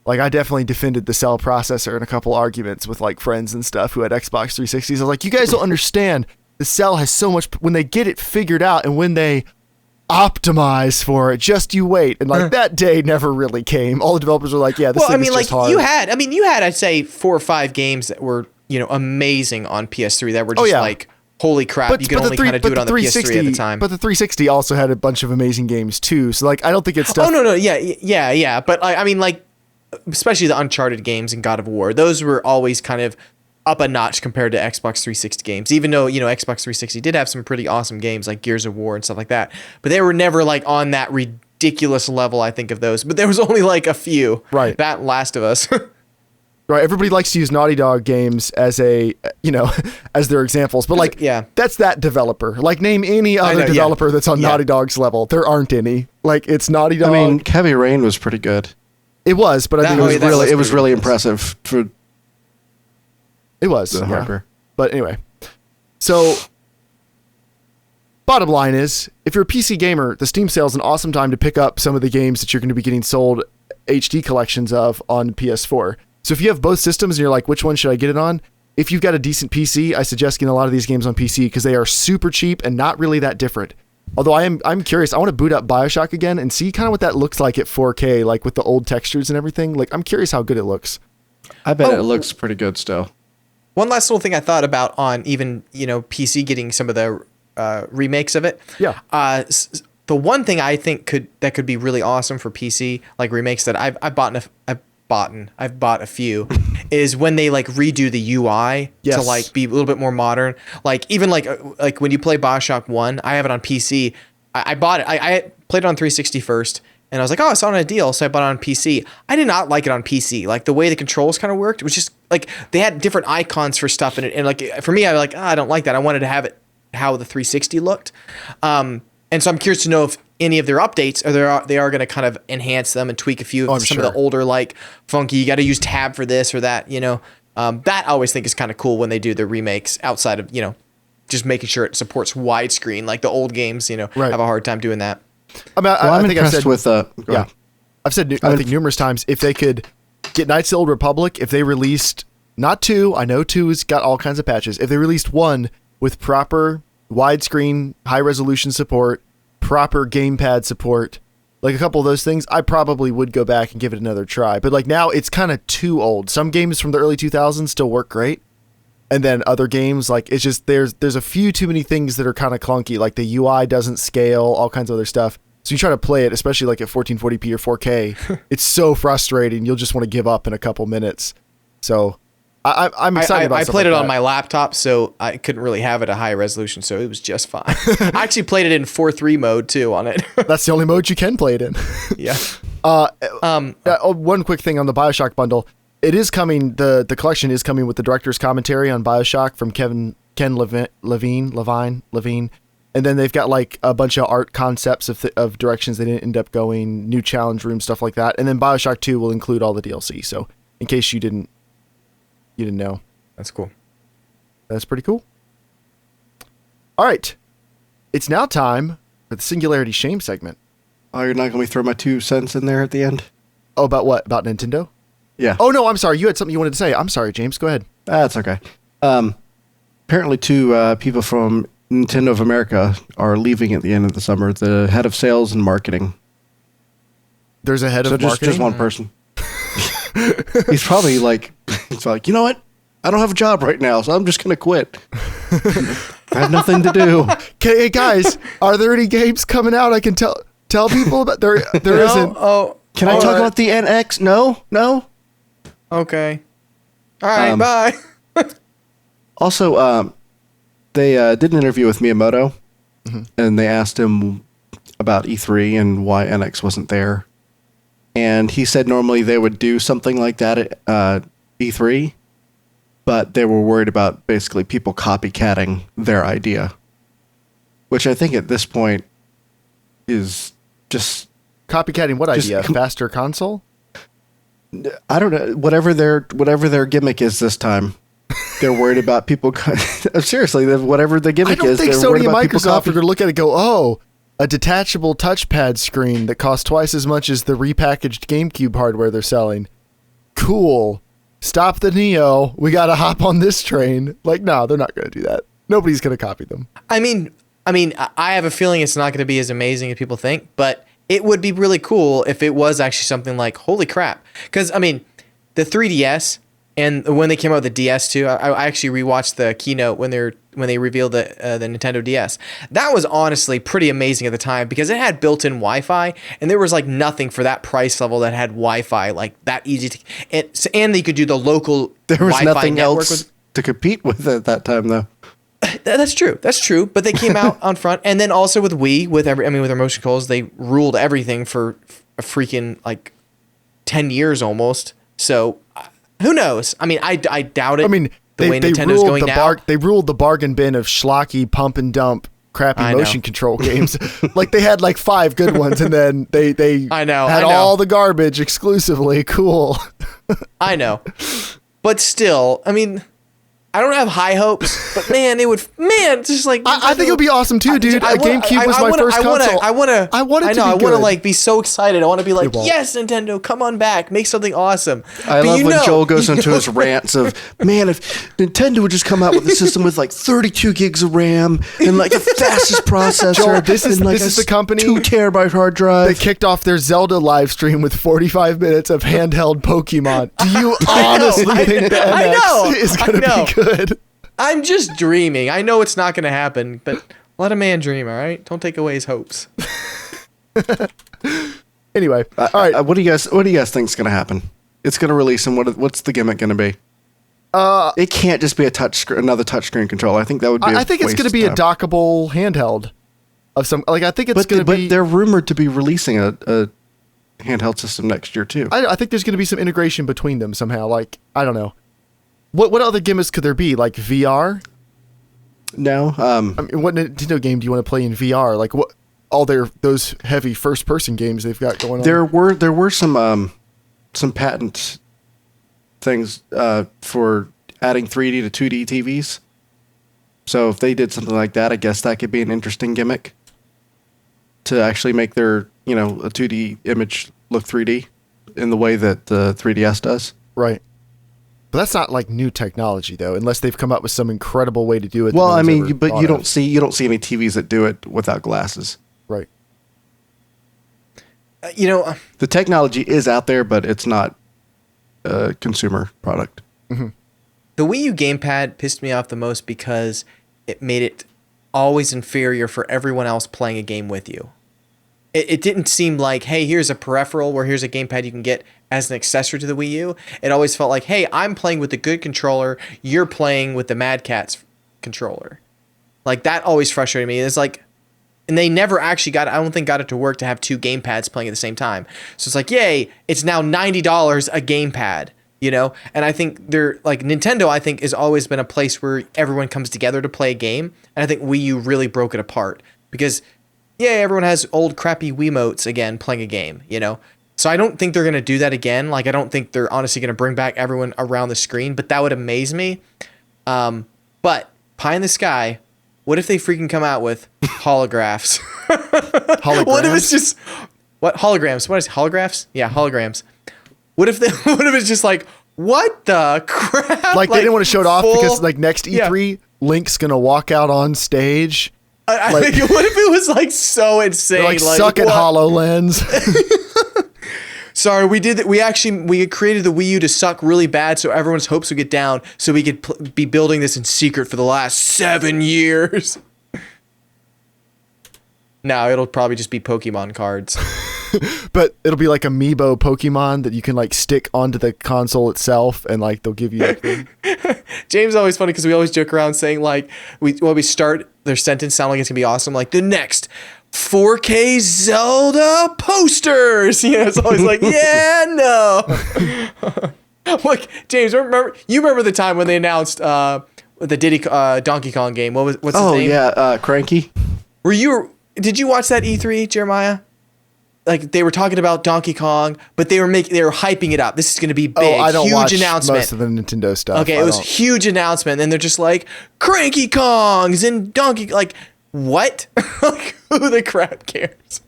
Like, I definitely defended the Cell processor in a couple arguments with like friends and stuff who had Xbox 360s. I was like, you guys don't understand. The Cell has so much, when they get it figured out and when they optimize for it, just you wait. And like that day never really came. All the developers were like, yeah, this thing is just hard. You had I'd say 4 or 5 games that were, amazing on PS3 that were just like, holy crap, you can only kind of do it on the PS3 at the time. But the 360 also had a bunch of amazing games too. So like, I don't think it's stuff. Oh, no. Yeah. But I mean, like, especially the Uncharted games and God of War, those were always kind of up a notch compared to Xbox 360 games, even though, Xbox 360 did have some pretty awesome games like Gears of War and stuff like that. But they were never like on that ridiculous level, I think, of those. But there was only like a few. Right. That Last of Us. Right, everybody likes to use Naughty Dog games as as their examples, but like, that's that developer. Like, name any other developer that's on Naughty Dog's level. There aren't any. Like, it's Naughty Dog. I mean, Heavy Rain was pretty good. It was, but I think it was really impressive for. It was the hardware. But anyway, so bottom line is, if you're a PC gamer, the Steam sale is an awesome time to pick up some of the games that you're going to be getting sold HD collections of on PS4. So if you have both systems and you're like, which one should I get it on? If you've got a decent PC, I suggest getting a lot of these games on PC because they are super cheap and not really that different. Although I'm curious, I want to boot up Bioshock again and see kind of what that looks like at 4K, like with the old textures and everything. Like, I'm curious how good it looks. I bet it looks pretty good still. One last little thing I thought about on even, PC getting some of the remakes of it. Yeah. The one thing I think could be really awesome for PC, like remakes that I've bought a few, is when they like redo the UI to like be a little bit more modern. Like even like when you play Bioshock 1, I have it on PC. I bought it. I played it on 360 first, and I was like, oh, it's on a deal, so I bought it on PC. I did not like it on PC. Like the way the controls kind of worked, it was just like they had different icons for stuff in it, and like for me, I was like, I don't like that. I wanted to have it how the 360 looked. And so I'm curious to know if any of their updates they are going to kind of enhance them and tweak a few of some of the older, like funky, you got to use tab for this or that, that I always think is kind of cool when they do the remakes outside of, just making sure it supports widescreen. Like the old games, have a hard time doing that. I mean, I'm impressed with I've said I think numerous times, if they could get at Knights of the Old Republic, if they released, not 2, I know 2 has got all kinds of patches. If they released 1 with proper widescreen, high resolution support, proper gamepad support, like a couple of those things, I probably would go back and give it another try. But like now it's kind of too old. Some games from the early 2000s still work great. And then other games, like it's just, there's a few too many things that are kind of clunky. Like the UI doesn't scale, all kinds of other stuff. So you try to play it, especially like at 1440p or 4K, it's so frustrating. You'll just want to give up in a couple minutes. So I'm excited about I stuff played like it on that. my laptop, so I couldn't really have it at high resolution, so it was just fine. I actually played it in 4:3 mode too on it. That's the only mode you can play it in. Yeah. One quick thing on the Bioshock bundle. It is coming, the collection is coming with the director's commentary on Bioshock from Ken Levine. And then they've got like a bunch of art concepts of directions they didn't end up going, new challenge room, stuff like that. And then Bioshock 2 will include all the DLC. So in case you didn't know. That's cool. That's pretty cool. All right. It's now time for the Singularity Shame segment. Oh, you're not going to throw my 2 cents in there at the end? Oh, about what? About Nintendo? Yeah. Oh, no, I'm sorry. You had something you wanted to say. I'm sorry, James. Go ahead. That's okay. Apparently 2 people from Nintendo of America are leaving at the end of the summer. The head of sales and marketing. There's a head of marketing? Just one person. He's probably like, you know what? I don't have a job right now, so I'm just going to quit. I have nothing to do. Hey, guys, are there any games coming out I can tell people about? There isn't. Oh, Can I talk about the NX? No? okay. All right, bye. Also, they did an interview with Miyamoto, and they asked him about E3 and why NX wasn't there. And he said normally they would do something like that at E3, but they were worried about basically people copycatting their idea, which I think at this point is just... Copycatting what idea? Faster console? I don't know. Whatever their gimmick is this time, they're worried about people... Seriously, whatever the gimmick is, I don't think they're worried Sony and about people Microsoft are going to look at it and go, oh, a detachable touchpad screen that costs twice as much as the repackaged GameCube hardware they're selling. Cool. Stop the Neo. We got to hop on this train. Like, no, they're not going to do that. Nobody's going to copy them. I mean, I have a feeling it's not going to be as amazing as people think, but it would be really cool if it was actually something like, holy crap. Because, I mean, the 3DS and when they came out with the DS too, I actually rewatched the keynote when they revealed the Nintendo DS. That was honestly pretty amazing at the time because it had built-in Wi-Fi, and there was like nothing for that price level that had Wi-Fi like that easy to. And they could do the local. There was Wi-Fi nothing network else to compete with at that time, though. That's true. But they came out on front, and then also with Wii, with their motion controls, they ruled everything for a freaking like 10 years almost. So who knows? I mean, I doubt it. I mean, the way Nintendo's going now. They ruled the bargain bin of schlocky pump and dump crappy motion control games. Like they had like 5 good ones, and then they had all the garbage exclusively. Cool. I know, but still, I mean, I don't have high hopes, but man, just like I think it would be awesome too, dude. GameCube was my first console. I want to like be so excited. I want to be like, yes, Nintendo, come on back, make something awesome. I love when Joel goes into his rants of, man, if Nintendo would just come out with a system with like 32 gigs of RAM and like the fastest processor. Joel, this is the company 2 terabyte hard drive. They kicked off their Zelda live stream with 45 minutes of handheld Pokemon. Do you honestly think the NX is going to be good? I'm just dreaming. I know it's not going to happen, but let a man dream, all right? Don't take away his hopes. Anyway, all right. What do you guys think is going to happen? It's going to release, and what's the gimmick going to be? It can't just be another touchscreen controller. I think that would be. I think it's going to be a dockable handheld of some. Like I think it's going to be. But they're rumored to be releasing a handheld system next year too. I think there's going to be some integration between them somehow. Like I don't know. What other gimmicks could there be? Like VR? No. I mean, what Nintendo game do you want to play in VR? Like what? All those heavy first-person games they've got going on. There were some patent things for adding 3D to 2D TVs. So if they did something like that, I guess that could be an interesting gimmick to actually make their a 2D image look 3D. in the way that the 3DS does. Right. But that's not like new technology though, unless they've come up with some incredible way to do it. Well, I mean, you don't see any TVs that do it without glasses. Right. The technology is out there, but it's not a consumer product. Mm-hmm. The Wii U gamepad pissed me off the most because it made it always inferior for everyone else playing a game with you. It didn't seem like, hey, here's a peripheral where here's a gamepad you can get as an accessory to the Wii U. It always felt like, hey, I'm playing with the good controller, you're playing with the Mad Catz controller. Like, that always frustrated me. It's like, and they never actually got it to work to have two gamepads playing at the same time. So it's like, yay, it's now $90 a gamepad, And I think Nintendo, I think, has always been a place where everyone comes together to play a game. And I think Wii U really broke it apart because, yeah, everyone has old crappy Wiimotes again playing a game, So I don't think they're going to do that again. Like, I don't think they're honestly going to bring back everyone around the screen, but that would amaze me. But pie in the sky, what if they freaking come out with holographs? Holograms? What if it's just holograms? What is holographs? Yeah, holograms. What if it's just like, what the crap? Like they didn't want to show it off because like next E3, Link's gonna walk out on stage. I think, what if it was like so insane? Like suck at HoloLens. Sorry, we did that. We created the Wii U to suck really bad, so everyone's hopes would get down, so we could be building this in secret for the last 7 years. No, it'll probably just be Pokemon cards. But it'll be like Amiibo Pokemon that you can like stick onto the console itself, and like they'll give you. James is always funny because we always joke around saying like we start their sentence sound like it's gonna be awesome, like the next 4K Zelda posters. It's always like, yeah, no. Like, James, you remember the time when they announced the Donkey Kong game? What's his name? Oh yeah, Cranky. Did you watch that E3, Jeremiah? Like, they were talking about Donkey Kong, but they were hyping it up. This is going to be big, I don't huge watch announcement. Most of the Nintendo stuff. Okay, it was huge announcement, and they're just like Cranky Kongs and Donkey. Like, what? Like, who the crap cares?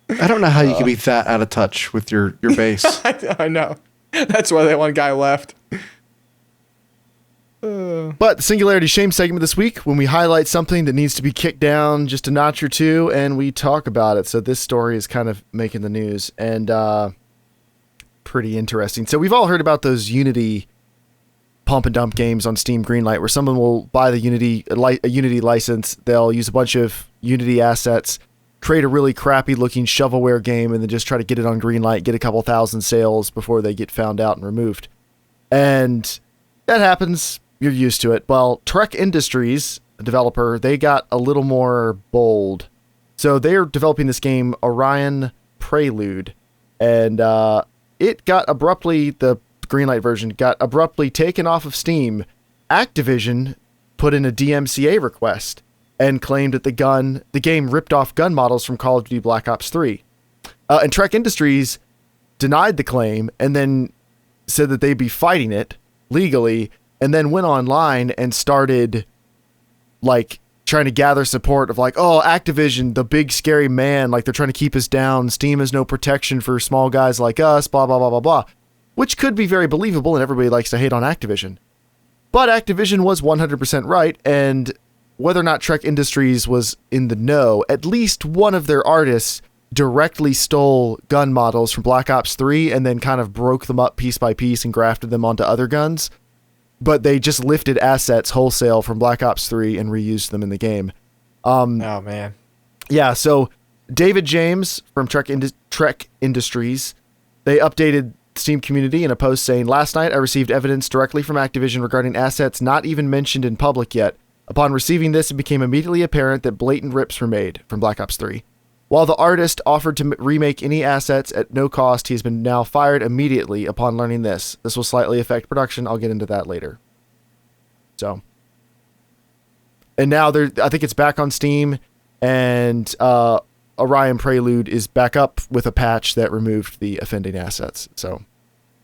I don't know how you can be that out of touch with your base. I know. That's why that one guy left. But the Singularity Shame segment this week, when we highlight something that needs to be kicked down just a notch or two, and we talk about it. So this story is kind of making the news, and pretty interesting. So we've all heard about those Unity pump and dump games on Steam Greenlight, where someone will buy the Unity license, they'll use a bunch of Unity assets, create a really crappy looking shovelware game, and then just try to get it on Greenlight, get a couple thousand sales before they get found out and removed. And that happens. You're used to it. Well, Trek Industries, a developer, they got a little more bold. So they're developing this game, Orion Prelude, and it got abruptly, the Greenlight version got abruptly taken off of Steam. Activision put in a DMCA request and claimed that the game ripped off gun models from Call of Duty Black Ops 3. And Trek Industries denied the claim and then said that they'd be fighting it legally, and then went online and started like trying to gather support of like, oh, Activision, the big scary man, like they're trying to keep us down. Steam has no protection for small guys like us, blah, blah, blah, blah, blah, which could be very believable, and everybody likes to hate on Activision. But Activision was 100% right, and whether or not Trek Industries was in the know, at least one of their artists directly stole gun models from Black Ops 3 and then kind of broke them up piece by piece and grafted them onto other guns. But they just lifted assets wholesale from Black Ops 3 and reused them in the game. Oh, man. Yeah, so David James from Trek Industries, they updated Steam community in a post saying, last night I received evidence directly from Activision regarding assets not even mentioned in public yet. Upon receiving this, it became immediately apparent that blatant rips were made from Black Ops 3. While the artist offered to remake any assets at no cost, he has been now fired immediately upon learning this. This will slightly affect production. I'll get into that later. So, and now I think it's back on Steam, and Orion Prelude is back up with a patch that removed the offending assets. So,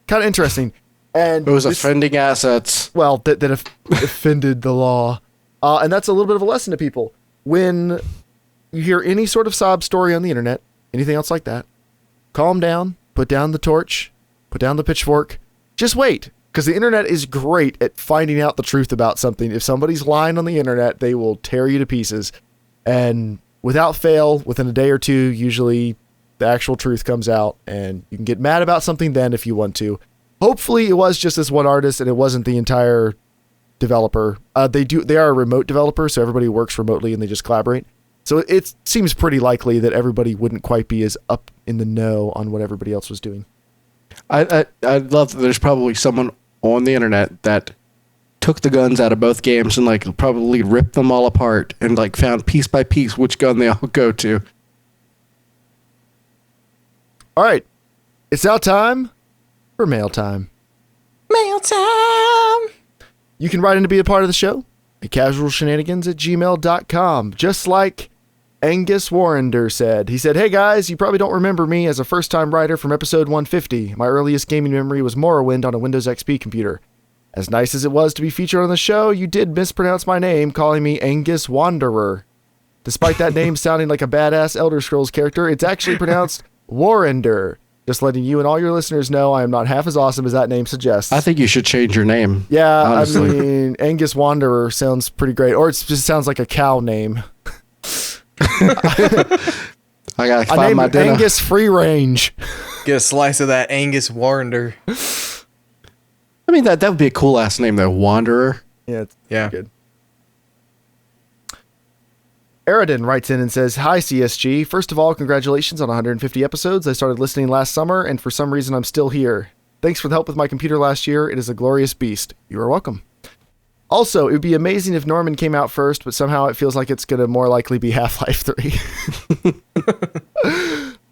kind of interesting. And it was offending assets. Well, that offended the law. And that's a little bit of a lesson to people. When you hear any sort of sob story on the internet, anything else like that, calm down, put down the torch, Put down the pitchfork. Just wait, because the internet is great at finding out the truth about something. If somebody's lying on the internet, they will tear you to pieces. And without fail, within a day or two, usually the actual truth comes out, and you can get mad about something then if you want to. Hopefully it was just this one artist and it wasn't the entire developer. They are a remote developer, so everybody works remotely and they just collaborate. So it seems pretty likely that everybody wouldn't quite be as up in the know on what everybody else was doing. I love that there's probably someone on the internet that took the guns out of both games and like probably ripped them all apart and like found piece by piece which gun they all go to. All right, it's now time for mail time. Mail time. You can write in to be a part of the show at casualshenanigans@gmail.com, just like Angus Warrender said. He said, "Hey guys, you probably don't remember me as a first-time writer from episode 150. My earliest gaming memory was Morrowind on a Windows XP computer. As nice as it was to be featured on the show, you did mispronounce my name, calling me Angus Wanderer. Despite that name sounding like a badass Elder Scrolls character, it's actually pronounced Warrender. Just letting you and all your listeners know I am not half as awesome as that name suggests." I think you should change your name. Yeah, honestly. I mean, Angus Wanderer sounds pretty great. Or it just sounds like a cow name. I gotta I find named my it dinner. Angus Free Range. Get a slice of that Angus Warrender. I mean, that would be a cool ass name though, Wanderer. Yeah, it's Yeah. good. Aridin writes in and says, "Hi CSG. First of all, congratulations on 150 episodes. I started listening last summer, and for some reason I'm still here. Thanks for the help with my computer last year. It is a glorious beast. You are welcome. Also, it would be amazing if Norman came out first, but somehow it feels like it's going to more likely be Half-Life 3.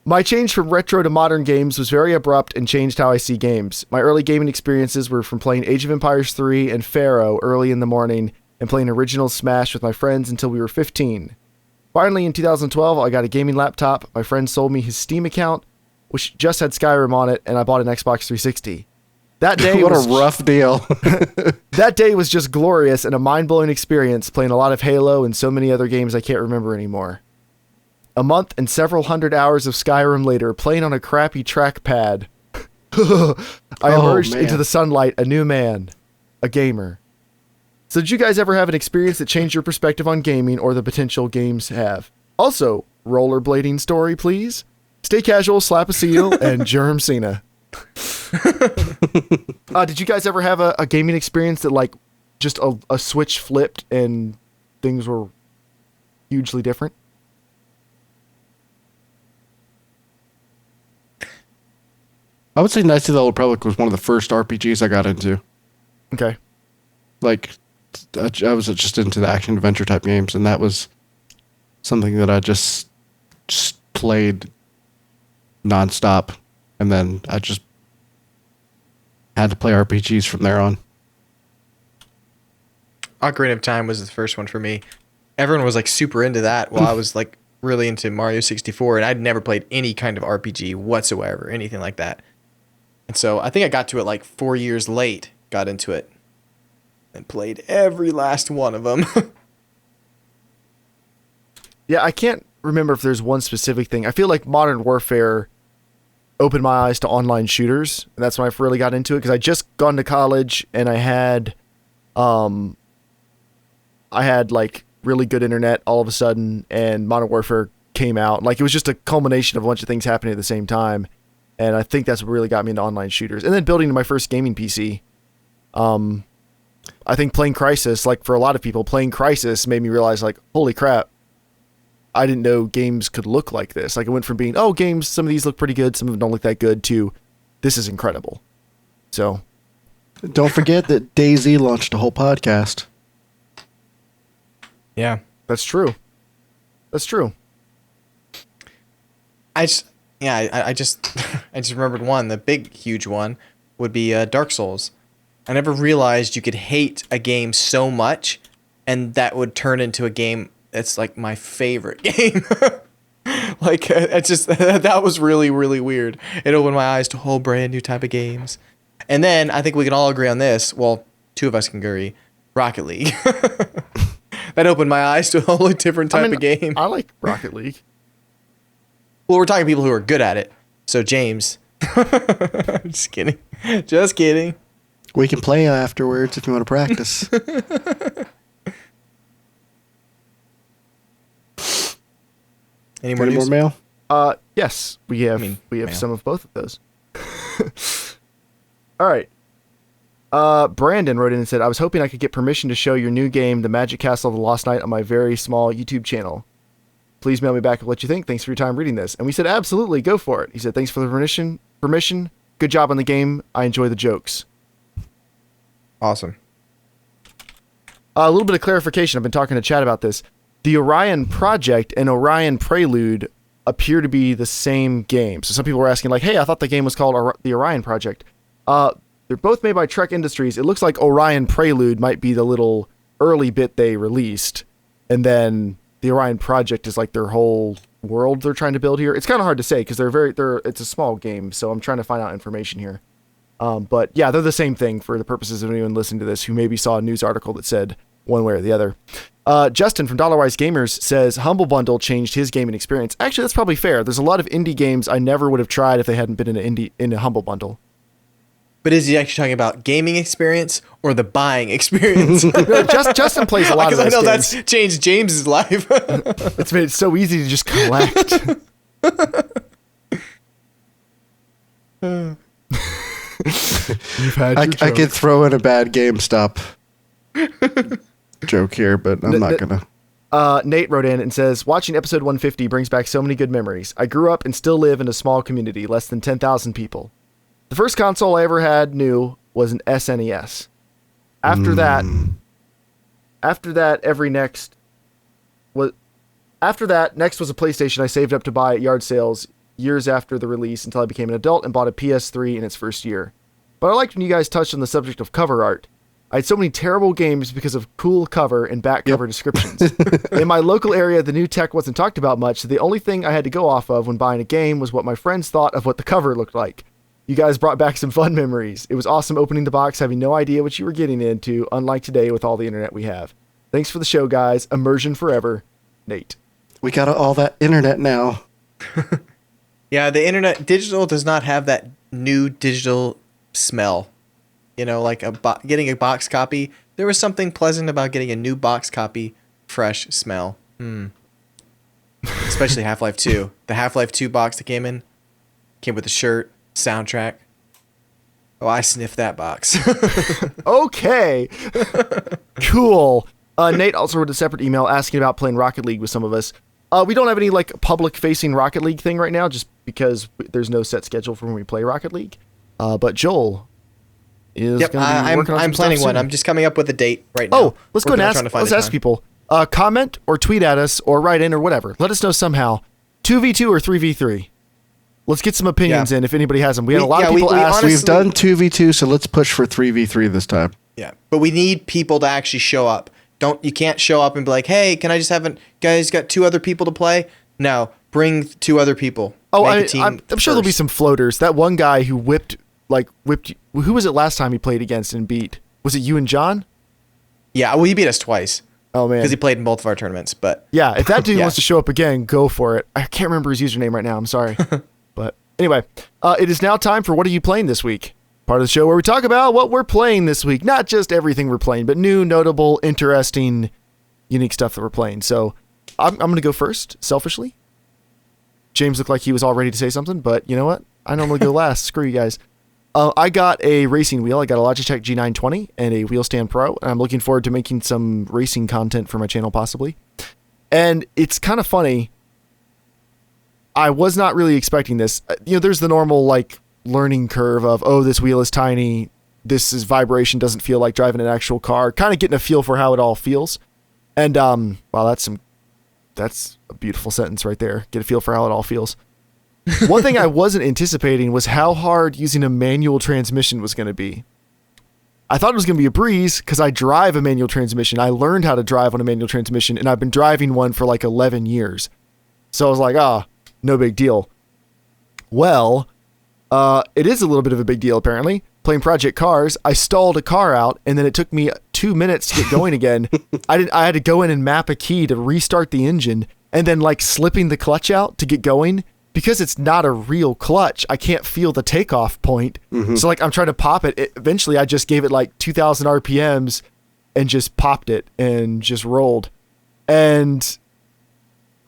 My change from retro to modern games was very abrupt and changed how I see games. My early gaming experiences were from playing Age of Empires 3 and Pharaoh early in the morning and playing original Smash with my friends until we were 15. Finally, in 2012, I got a gaming laptop. My friend sold me his Steam account, which just had Skyrim on it, and I bought an Xbox 360. That day What was a rough deal. That day was just glorious and a mind-blowing experience, playing a lot of Halo and so many other games I can't remember anymore. A month and several hundred hours of Skyrim later, playing on a crappy trackpad, I emerged man. into the sunlight a new man, a gamer. So did you guys ever have an experience that changed your perspective on gaming or the potential games have? Also, rollerblading story, please. Stay casual, slap a seal, and germ Cena." Did you guys ever have a gaming experience that like just a switch flipped and things were hugely different? I would say Knights of the Old Republic was one of the first RPGs I got into. Okay. Like, I was just into the action adventure type games, and that was something that I just played nonstop, and then I just had to play RPGs from there on. Ocarina of Time was the first one for me. Everyone was like super into that while I was like really into Mario 64, and I'd never played any kind of RPG whatsoever, anything like that. And so I think I got to it like 4 years late, got into it, and played every last one of them. Yeah, I can't remember if there's one specific thing. I feel like Modern Warfare opened my eyes to online shooters, and that's when I really got into it, because I just gone to college and I had like really good internet all of a sudden, and Modern Warfare came out. Like, it was just a culmination of a bunch of things happening at the same time, and I think that's what really got me into online shooters. And then building my first gaming PC. I think playing Crysis, like for a lot of people, playing Crysis made me realize, like, holy crap, I didn't know games could look like this. Like, it went from being, oh, games, some of these look pretty good, some of them don't look that good, to this is incredible. So, Don't forget that DayZ launched a whole podcast. Yeah. that's true. That's true. I just I just remembered one. The big, huge one would be Dark Souls. I never realized you could hate a game so much, and that would turn into a game that's like my favorite game. Like, it's just, that was really, really weird. It opened my eyes to a whole brand new type of games. And then I think we can all agree on this. Well, two of us can agree. Rocket League. That opened my eyes to a whole different type of game. I like Rocket League. Well, we're talking people who are good at it. So James, Just kidding. Just kidding. We can play afterwards if you want to practice. Any more Any more news? mail? Yes, we have mail. some of both of those. All right. Brandon wrote in and said, I was hoping I could get permission to show your new game, The Magic Castle of the Lost Knight, on my very small YouTube channel. Please mail me back what you think. Thanks for your time reading this. And we said, absolutely, go for it. He said, thanks for the permission. Good job on the game. I enjoy the jokes. Awesome. A little bit of clarification. I've been talking to Chad about this. The Orion Project and Orion Prelude appear to be the same game. So some people were asking, like, hey, I thought the game was called the Orion Project. They're both made by Trek Industries. It looks like Orion Prelude might be the little early bit they released. And then the Orion Project is like their whole world they're trying to build here. It's kind of hard to say because it's a small game. So I'm trying to find out information here. But yeah, they're the same thing for the purposes of anyone listening to this who maybe saw a news article that said one way or the other. Justin from Dollarwise Gamers says Humble Bundle changed his gaming experience. Actually, that's probably fair. There's a lot of indie games I never would have tried if they hadn't been in a Humble Bundle. But is he actually talking about gaming experience or the buying experience? Justin plays a lot of those Because I know games. that's changed James's life. It's made it so easy to just collect. You've had I could throw in a bad GameStop joke here, but I'm not going to. Nate wrote in and says, watching episode 150 brings back so many good memories. I grew up and still live in a small community, less than 10,000 people. The first console I ever had new was an SNES. After that, next was a PlayStation I saved up to buy at yard sales years after the release until I became an adult and bought a PS3 in its first year. But I liked when you guys touched on the subject of cover art. I had so many terrible games because of cool cover and back cover descriptions. In my local area, the new tech wasn't talked about much, so the only thing I had to go off of when buying a game was what my friends thought of what the cover looked like. You guys brought back some fun memories. It was awesome opening the box, having no idea what you were getting into, unlike today with all the internet we have. Thanks for the show, guys. Immersion forever. Nate. We got all that internet now. Yeah, the internet, digital does not have that new digital smell. You know, like getting a box copy. There was something pleasant about getting a new box copy, fresh smell. Especially Half-Life 2. The Half-Life 2 box that came with the shirt, soundtrack. Oh, I sniffed that box. Okay. Cool. Nate also wrote a separate email asking about playing Rocket League with some of us. We don't have any like public-facing Rocket League thing right now, just because there's no set schedule for when we play Rocket League. But Joel is Yep, going to be working on I'm some planning stuff one. soon. I'm just coming up with a date right now. Oh, let's go and Working on trying to find let's the ask time. people. Comment or tweet at us or write in or whatever. Let us know somehow. 2v2 or 3v3. Let's get some opinions in if anybody has them. We had a lot of people ask. honestly- We've done 2v2, so let's push for 3v3 this time. Yeah, but we need people to actually show up. You can't show up and be like, "Hey, can I just have guys got 2 other people to play?" No, bring 2 other people. Oh, Make a team I'm sure there'll be first. some floaters. That one guy who whipped. Who was it last time he played against and beat? Was it you and John? Yeah, well, he beat us twice Oh man. because he played in both of our tournaments. But Yeah, if that dude Yeah. wants to show up again, go for it. I can't remember his username right now. I'm sorry. But anyway, it is now time for What Are You Playing This Week? Part of the show where we talk about what we're playing this week. Not just everything we're playing, but new, notable, interesting, unique stuff that we're playing. So I'm going to go first, selfishly. James looked like he was all ready to say something, but you know what? I normally go last. Screw you guys. I got a racing wheel. I got a Logitech G920 and a Wheel Stand Pro, and I'm looking forward to making some racing content for my channel possibly. And it's kind of funny. I was not really expecting this. There's the normal like learning curve of, oh, this wheel is tiny. This is vibration doesn't feel like driving an actual car. Kind of getting a feel for how it all feels. And wow, that's a beautiful sentence right there. Get a feel for how it all feels. One thing I wasn't anticipating was how hard using a manual transmission was going to be. I thought it was going to be a breeze because I drive a manual transmission. I learned how to drive on a manual transmission, and I've been driving one for like 11 years. So I was like, no big deal. Well, it is a little bit of a big deal, apparently. Playing Project Cars, I stalled a car out, and then it took me 2 minutes to get going again. I had to go in and map a key to restart the engine, and then like slipping the clutch out to get going because it's not a real clutch, I can't feel the takeoff point. So like I'm trying to pop it. Eventually I just gave it like 2,000 RPMs and just popped it and just rolled. And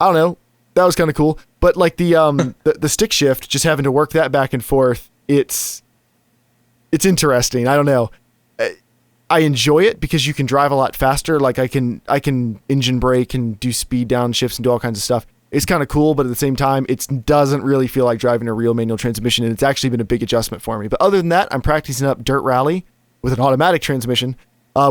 I don't know, that was kind of cool. But like the stick shift, just having to work that back and forth, it's interesting. I don't know. I enjoy it because you can drive a lot faster. Like I can engine brake and do speed downshifts and do all kinds of stuff. It's kind of cool, but at the same time, it doesn't really feel like driving a real manual transmission, and it's actually been a big adjustment for me. But other than that, I'm practicing up Dirt Rally with an automatic transmission.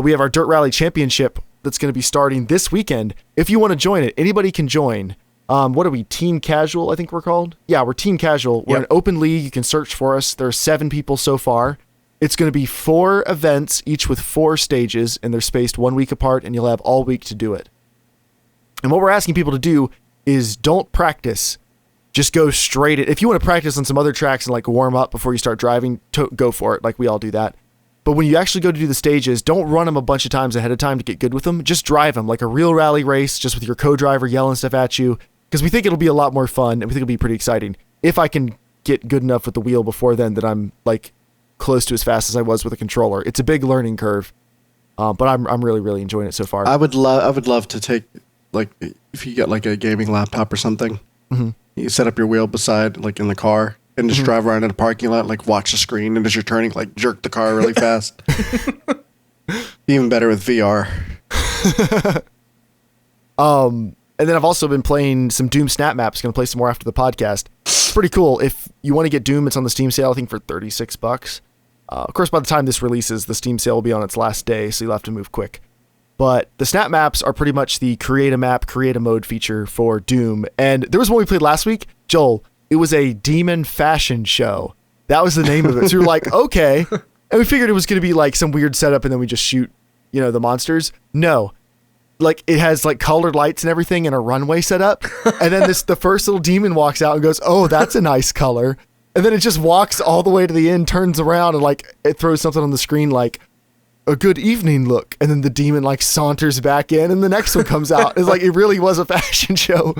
We have our Dirt Rally Championship that's going to be starting this weekend. If you want to join it, anybody can join. What are we? Team Casual, I think we're called. Yeah, we're Team Casual. We're an open league. You can search for us. There are 7 people so far. It's going to be 4 events, each with 4 stages, and they're spaced 1 week apart, and you'll have all week to do it. And what we're asking people to do is don't practice. Just go straight at. If you want to practice on some other tracks and like warm up before you start driving, go for it. Like we all do that. But when you actually go to do the stages, don't run them a bunch of times ahead of time to get good with them. Just drive them like a real rally race, just with your co-driver yelling stuff at you. Because we think it'll be a lot more fun, and we think it'll be pretty exciting. If I can get good enough with the wheel before then that I'm like close to as fast as I was with a controller. It's a big learning curve, but I'm really, really enjoying it so far. I would love to take, like, if you get like a gaming laptop or something, you set up your wheel beside, like in the car, and just drive around in a parking lot, like watch the screen, and as you're turning, like jerk the car really fast. Even better with VR. And then I've also been playing some Doom Snap Maps. Going to play some more after the podcast. It's pretty cool. If you want to get Doom, it's on the Steam sale, I think for $36. Of course, by the time this releases, the Steam sale will be on its last day, so you'll have to move quick. But the Snap Maps are pretty much the create a map, create a mode feature for Doom. And there was one we played last week, Joel. It was a demon fashion show. That was the name of it. So we were like, okay. And we figured it was going to be like some weird setup and then we just shoot, the monsters. No. Like it has like colored lights and everything and a runway set up. And then the first little demon walks out and goes, oh, that's a nice color. And then it just walks all the way to the end, turns around and like it throws something on the screen like a good evening look. And then the demon like saunters back in and the next one comes out. It's like, it really was a fashion show.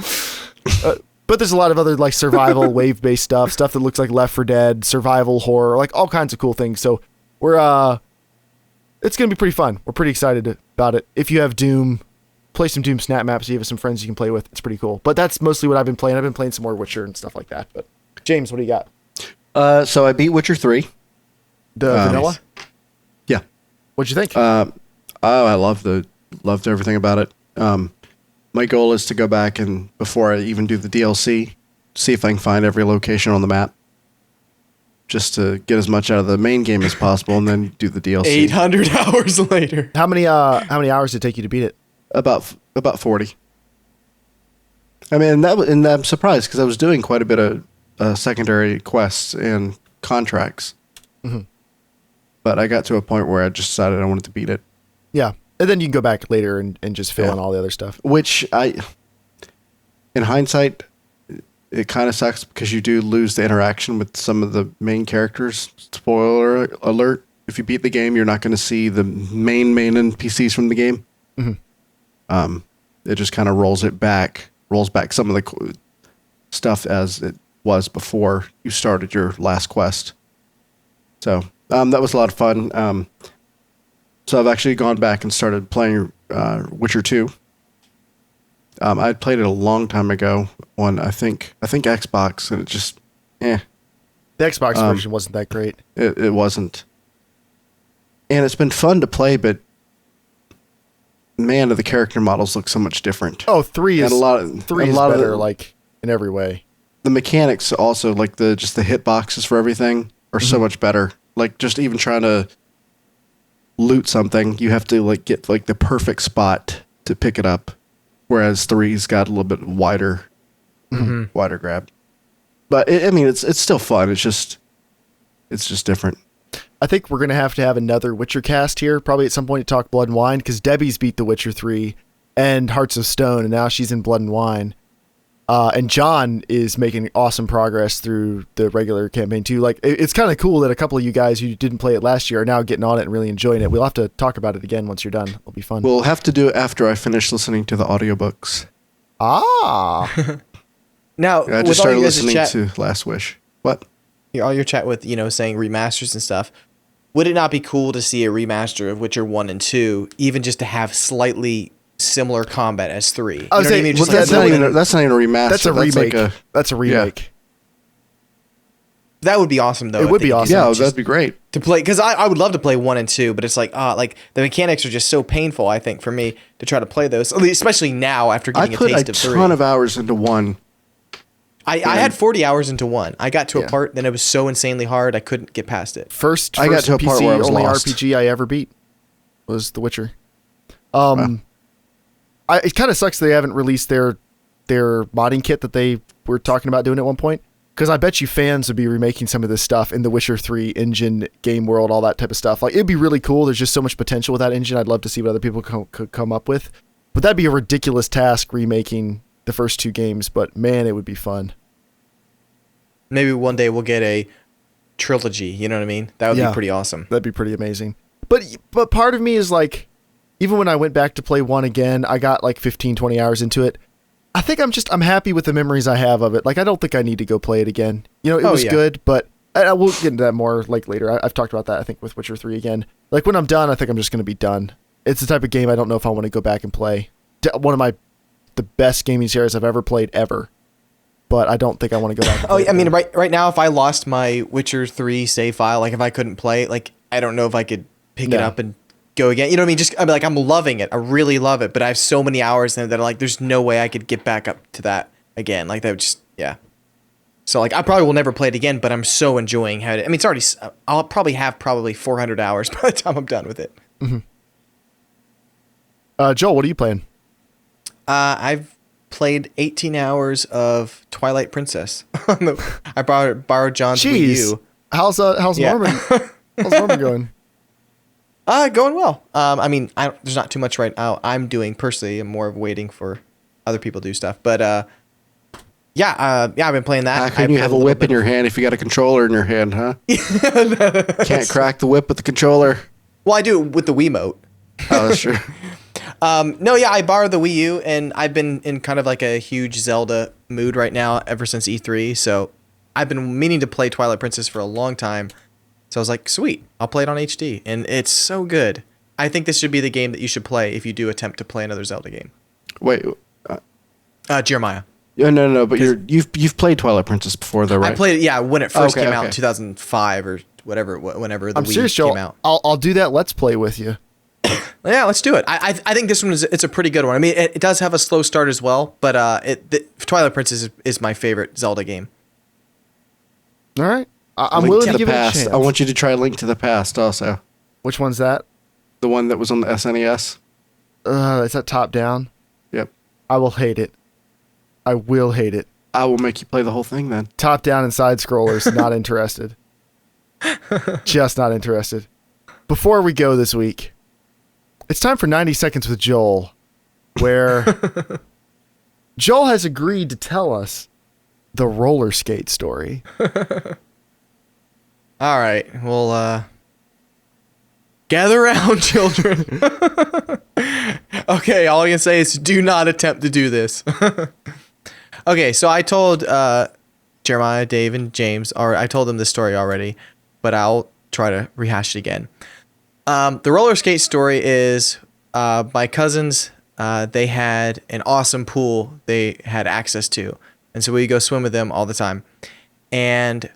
But there's a lot of other like survival wave-based stuff that looks like Left 4 Dead, survival horror, like all kinds of cool things. So it's going to be pretty fun. We're pretty excited about it. If you have Doom, play some Doom Snap Maps. You have some friends you can play with. It's pretty cool. But that's mostly what I've been playing. I've been playing some more Witcher and stuff like that. But James, what do you got? So I beat Witcher 3. The vanilla? Yeah. What'd you think? I loved everything about it. My goal is to go back and before I even do the DLC, see if I can find every location on the map. Just to get as much out of the main game as possible, and then do the DLC. 800 hours later. How many hours did it take you to beat it? About 40. I mean, and I'm surprised because I was doing quite a bit of secondary quests and contracts. But I got to a point where I just decided I wanted to beat it. Yeah, and then you can go back later and just fill in all the other stuff. Which in hindsight, it kind of sucks because you do lose the interaction with some of the main characters. Spoiler alert. If you beat the game, you're not going to see the main NPCs from the game. It just kind of rolls back some of the stuff as it was before you started your last quest. So that was a lot of fun. So I've actually gone back and started playing Witcher 2. I played it a long time ago on I think Xbox, and it just The Xbox version wasn't that great. It wasn't. And it's been fun to play, but man, the character models look so much different. Oh, 3 is better, like in every way. The mechanics also, like the hitboxes for everything are so much better. Like just even trying to loot something, you have to like get like the perfect spot to pick it up. Whereas 3's got a little bit wider grab. But it's still fun. It's just different. I think we're going to have another Witcher cast here, probably at some point to talk Blood and Wine, because Debbie's beat The Witcher 3 and Hearts of Stone, and now she's in Blood and Wine. And John is making awesome progress through the regular campaign too. Like, it's kind of cool that a couple of you guys who didn't play it last year are now getting on it and really enjoying it. We'll have to talk about it again once you're done. It'll be fun. We'll have to do it after I finish listening to the audiobooks. Ah. Now, I with just all started you guys' listening chat, to Last Wish. What? all your chat with saying remasters and stuff, would it not be cool to see a remaster of Witcher 1 and 2, even just to have slightly similar combat as 3? I was saying, Just That's not even a remaster. That's a remake. Like That's a remake. that would be awesome, though. It would be awesome. yeah, Just that'd be great. to play, because I would love to play 1 and 2, but it's like the mechanics are just so painful, I think, for me to try to play those, especially now after I getting put a taste a of 3. ton of hours into 1. I had 40 hours into 1. I got to a part, then it was so insanely hard, I couldn't get past it. First I got to a PC part where I was only lost. RPG I ever beat was The Witcher. Wow. It kind of sucks they haven't released their modding kit that they were talking about doing at one point. Because I bet you fans would be remaking some of this stuff in the Witcher 3 engine, game world, all that type of stuff. Like, it'd be really cool. There's just so much potential with that engine. I'd love to see what other people could come up with. But that'd be a ridiculous task, remaking the first 2 games. But man, it would be fun. Maybe one day we'll get a trilogy, you know what I mean? That would be pretty awesome. That'd be pretty amazing. But part of me is like, even when I went back to play 1 again, I got like 15, 20 hours into it. I think I'm happy with the memories I have of it. Like, I don't think I need to go play it again. It was good, but I will get into that more like later. I've talked about that, I think, with Witcher 3 again. Like, when I'm done, I think I'm just going to be done. It's the type of game I don't know if I want to go back and play. One of the best gaming series I've ever played ever. But I don't think I want to go back and play I mean, right now, if I lost my Witcher 3 save file, like if I couldn't play it, like I don't know if I could pick it up and go again. You know what I mean? Just I'm loving it. I really love it, but I have so many hours in it that I'm like, there's no way I could get back up to that again. Like that would just So like I probably will never play it again, but I'm so enjoying how it. I mean, it's already. I'll probably have 400 hours by the time I'm done with it. Mm-hmm. Joel, what are you playing? I've played 18 hours of Twilight Princess. I borrowed John's Wii U. How's Norman? How's Norman going? Going well. I mean, there's not too much right now. I'm doing personally. I'm more of waiting for other people to do stuff. But I've been playing that. How can you have a whip in your hand if you got a controller in your hand, huh? Can't crack the whip with the controller. Well, I do it with the Wiimote. Oh, that's true. I borrowed the Wii U, and I've been in kind of like a huge Zelda mood right now ever since E3. So I've been meaning to play Twilight Princess for a long time. So I was like, sweet, I'll play it on HD. And it's so good. I think this should be the game that you should play if you do attempt to play another Zelda game. Wait. Jeremiah. Yeah, no, but you've played Twilight Princess before, though, right? I played it, when it first came out in 2005 or whatever, whenever the Wii came out. I'll do that Let's Play with you. Yeah, let's do it. I think this one it's a pretty good one. I mean, it does have a slow start as well, but Twilight Princess is my favorite Zelda game. All right. I'm willing to give it a chance. I want you to try Link to the Past also. Which one's that? The one that was on the SNES. Is that top down? Yep. I will hate it. I will hate it. I will make you play the whole thing then. Top down and side scrollers, not interested. Just not interested. Before we go this week, it's time for 90 Seconds with Joel, where Joel has agreed to tell us the roller skate story. All right. Well, gather around, children. Okay, all I can say is do not attempt to do this. Okay, so I told Jeremiah, Dave, and James, or I told them this story already, but I'll try to rehash it again. The roller skate story is my cousins, they had an awesome pool they had access to. And so we go swim with them all the time. And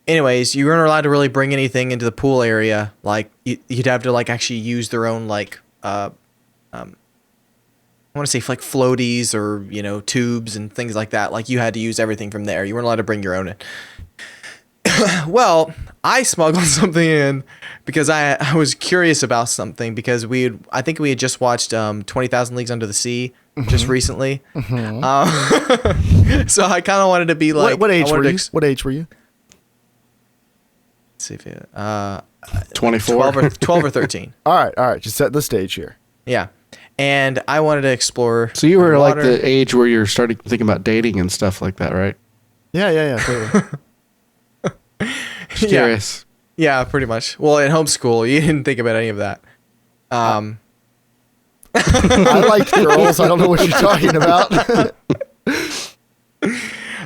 anyways, you weren't allowed to really bring anything into the pool area. Like you'd have to like actually use their own like I want to say like floaties or tubes and things like that. Like you had to use everything from there. You weren't allowed to bring your own in. Well, I smuggled something in because I was curious about something because I think we had just watched 20,000 Leagues Under the Sea just recently. Mm-hmm. So I kind of wanted to be like, what age were you? What age were you? Let's see if 24, 12 or 13. All right. Just set the stage here. Yeah. And I wanted to explore. So you were like the age where you're starting to think about dating and stuff like that, right? Yeah. Totally. Just curious. Yeah, pretty much. Well, in homeschool, you didn't think about any of that. I like girls. I don't know what you're talking about.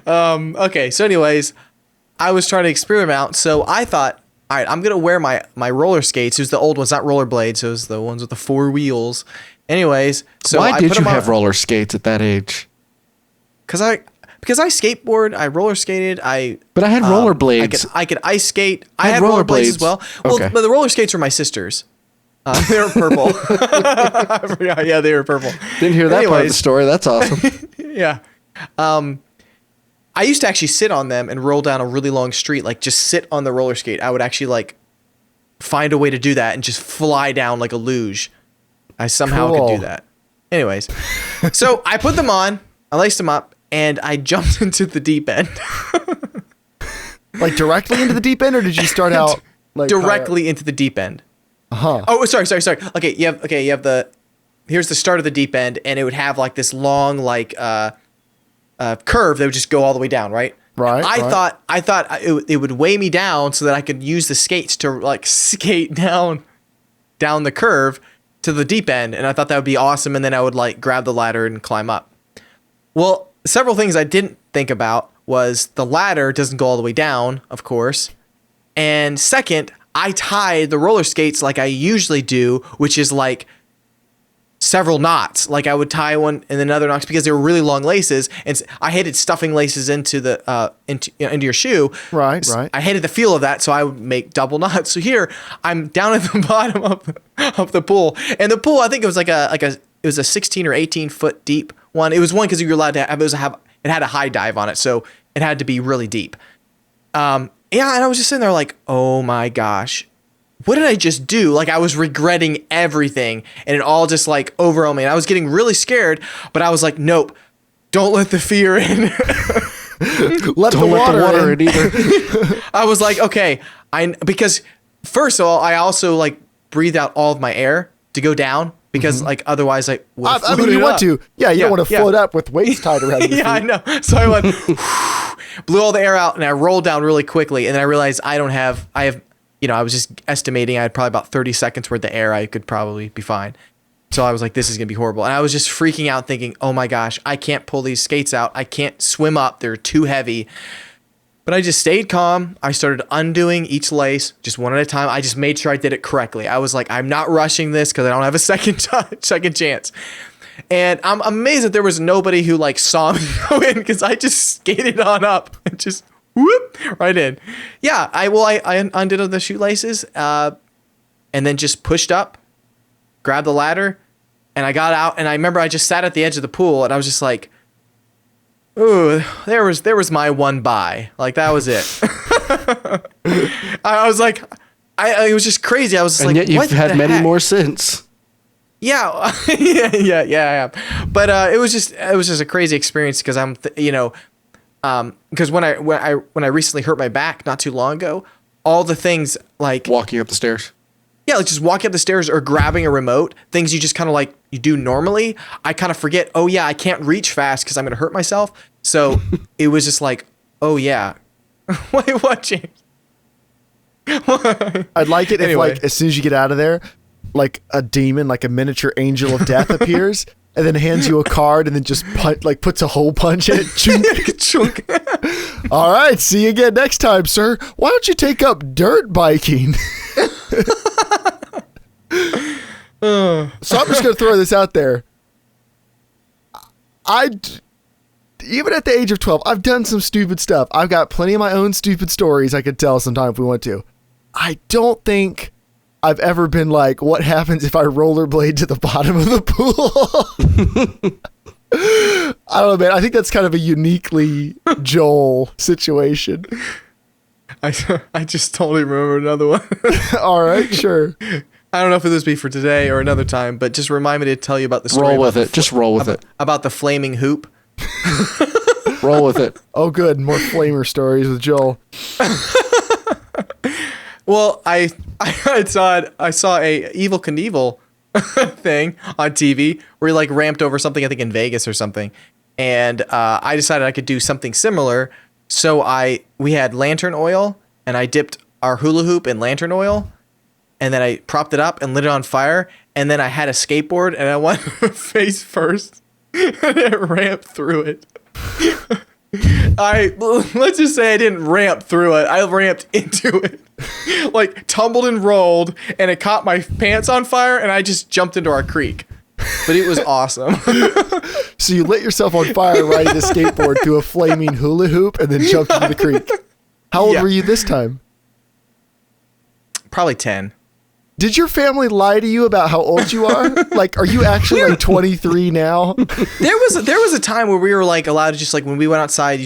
Okay, so anyways, I was trying to experiment out, so I thought, all right, I'm gonna wear my roller skates. It was the old ones, not rollerblades. It was the ones with the 4 wheels. Anyways, so Why I did put you them have on, roller skates at that age? because I skateboard, I roller skated, But I had rollerblades. I could ice skate. I had had rollerblades as rollerblades. well. Well, Okay. but the roller skates were my sisters. They were purple. I forgot. Yeah, they were purple. Didn't hear that part of the Anyways. story. That's awesome. Yeah. I used to actually sit on them and roll down a really long street, like just sit on the roller skate. I would actually like find a way to do that and just fly down like a luge. I somehow Cool. could do that. Anyways, so I put them on, I laced them up, and I jumped into the deep end. Like directly into the deep end, or did you start out like Directly into the deap end. Uh-huh. Oh, sorry. Okay, you have the here's the start of the deep end, and it would have like this long like curve that would just go all the way down, right? Right. I thought it would weigh me down so that I could use the skates to like skate down the curve to the deep end, and I thought that would be awesome, and then I would like grab the ladder and climb up. Well, several things I didn't think about was the ladder doesn't go all the way down, of course. And second, I tied the roller skates like I usually do, which is like several knots. Like I would tie one and then another knots because they were really long laces, and I hated stuffing laces into the into your shoe. Right. I hated the feel of that, so I would make double knots. So here I'm down at the bottom of the pool, and the pool I think it was it was a 16 or 18 foot deep one. It was one because you were allowed to have it had a high dive on it, so it had to be really deep. Yeah, and I was just sitting there like, oh my gosh, what did I just do? Like I was regretting everything, and it all just like overwhelmed me. And I was getting really scared, but I was like, nope, don't let the fear in. Don't Let the water in either. I was like, okay, because first of all, I also like breathed out all of my air to go down because like otherwise I would have I mean, you want to. Yeah, you don't want to float up with weights tied around your Yeah, I feet. know. So I went, blew all the air out, and I rolled down really quickly, and then I realized I have, I was just estimating I had probably about 30 seconds worth of air. I could probably be fine. So I was like, this is going to be horrible. And I was just freaking out thinking, oh my gosh, I can't pull these skates out. I can't swim up. They're too heavy. But I just stayed calm. I started undoing each lace just one at a time. I just made sure I did it correctly. I was like, I'm not rushing this because I don't have a second chance. And I'm amazed that there was nobody who like saw me go in because I just skated on up and just whoop right in. Yeah, I undid the shoelaces and then just pushed up, grabbed the ladder, and I got out. And I remember I just sat at the edge of the pool and I was just like, ooh, there was my one buy. Like that was it. I was like, it was just crazy. I was just And like, yet you've what had the many heck? more since. Yeah, yeah. But it was just a crazy experience because because when I recently hurt my back not too long ago, all the things like Walking up the stairs. yeah, like just walking up the stairs or grabbing a remote, things you just kind of like you do normally, I kind of forget. Oh yeah, I can't reach fast because I'm gonna hurt myself. So it was just like, oh yeah, wait, what, James? I'd like it if, Anyway. like, as soon as you get out of there, like a demon, like a miniature angel of death appears and then hands you a card and then just puts a hole punch in it. Chunk. Chunk. All right, see you again next time, sir. Why don't you take up dirt biking? So I'm just going to throw this out there. Even at the age of 12, I've done some stupid stuff. I've got plenty of my own stupid stories I could tell sometime if we want to. I don't think I've ever been like, what happens if I rollerblade to the bottom of the pool? I don't know, man. I think that's kind of a uniquely Joel situation. I just totally remember another one. All right, sure. I don't know if this be for today or another time, but just remind me to tell you about the story. Roll with it. Just roll with it. About the flaming hoop. Roll with it. Oh, good. More flamer stories with Joel. Well, I saw a Evil Knievel thing on TV where he like ramped over something, I think in Vegas or something, and I decided I could do something similar. So we had lantern oil, and I dipped our hula hoop in lantern oil, and then I propped it up and lit it on fire, and then I had a skateboard and I went face first, and it ramped through it. Let's just say I didn't ramp through it. I ramped into it. Like tumbled and rolled, and it caught my pants on fire, and I just jumped into our creek. But it was awesome. So you lit yourself on fire riding a skateboard to a flaming hula hoop and then jumped into the creek. How old were you this time? Probably 10. Did your family lie to you about how old you are? Like, are you actually like 23 now? There was a time where we were like allowed to just like when we went outside,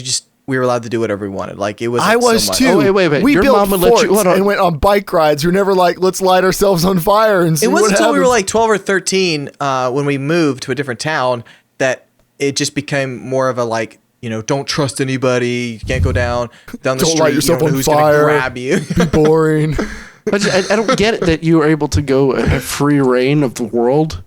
we were allowed to do whatever we wanted. Like it was. I was so much. too. Oh, wait. We Your built mom would let you- forts hold on. and went on bike rides. We were never like, let's light ourselves on fire and see It what wasn't until we were happens. like 12 or 13 when we moved to a different town that it just became more of a like, don't trust anybody. You can't go down the Don't street. light yourself you don't know on who's fire. gonna grab you. Be boring. But I don't get it that you were able to go a free reign of the world.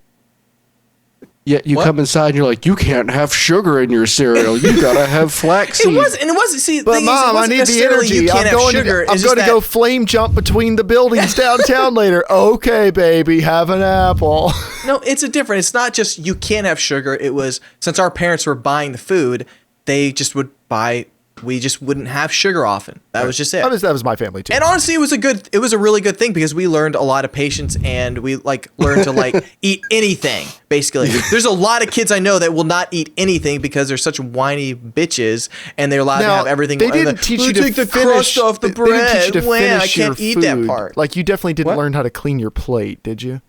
Yet you What? come inside and you're like, you can't have sugar in your cereal. You gotta have flaxseed. It wasn't. See, the But thing is, it Mom, I wasn't need the necessarily energy. You can't have sugar. I'm It's going just to go that- flame jump between the buildings downtown later. Okay, baby, have an apple. No, it's a different. It's not just you can't have sugar. It was since our parents were buying the food, they just would buy. We just wouldn't have sugar often. That was just it. That was my family too. And honestly, it was a really good thing because we learned a lot of patience and we learned to eat anything. Basically, there's a lot of kids I know that will not eat anything because they're such whiny bitches and they're allowed to have everything. They didn't teach you to take the finish, crust off the they didn't teach bread. you to Man, I finish can't your eat that food. part. Like you definitely didn't What? learn how to clean your plate, did you?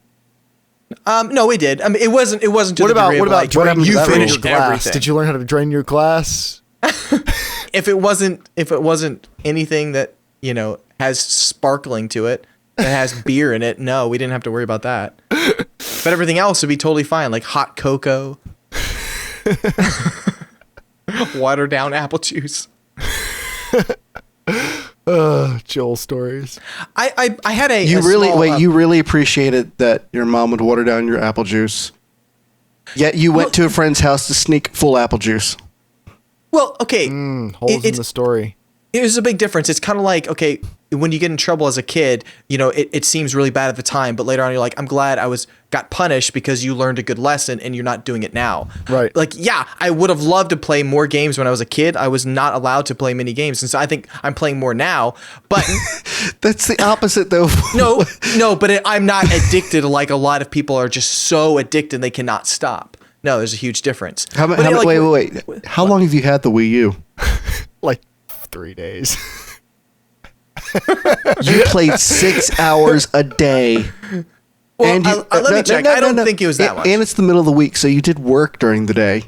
No, we did. I mean, it wasn't to What the about degree what of, about like, draining you your finished glass? everything. Did you learn how to drain your glass? If it wasn't anything that has sparkling to it, that has beer in it, no, we didn't have to worry about that. But everything else would be totally fine, like hot cocoa, watered down apple juice. Joel stories. I had a You a really small, you really appreciated that your mom would water down your apple juice. Yet you went to a friend's house to sneak full apple juice. well, okay. Holes in the story. There's a big difference. It's kind of like, okay, when you get in trouble as a kid, it seems really bad at the time, but later on you're like, I'm glad I got punished because you learned a good lesson and you're not doing it now. Right. Like, yeah, I would have loved to play more games when I was a kid. I was not allowed to play many games. And so I think I'm playing more now, but That's the opposite, though. no, but I'm not addicted like a lot of people are just so addicted they cannot stop. No, there's a huge difference. Wait. How long have you had the Wii U? Like 3 days. You played 6 hours a day. Well, let me check. I don't think it was that much. And it's the middle of the week, so you did work during the day.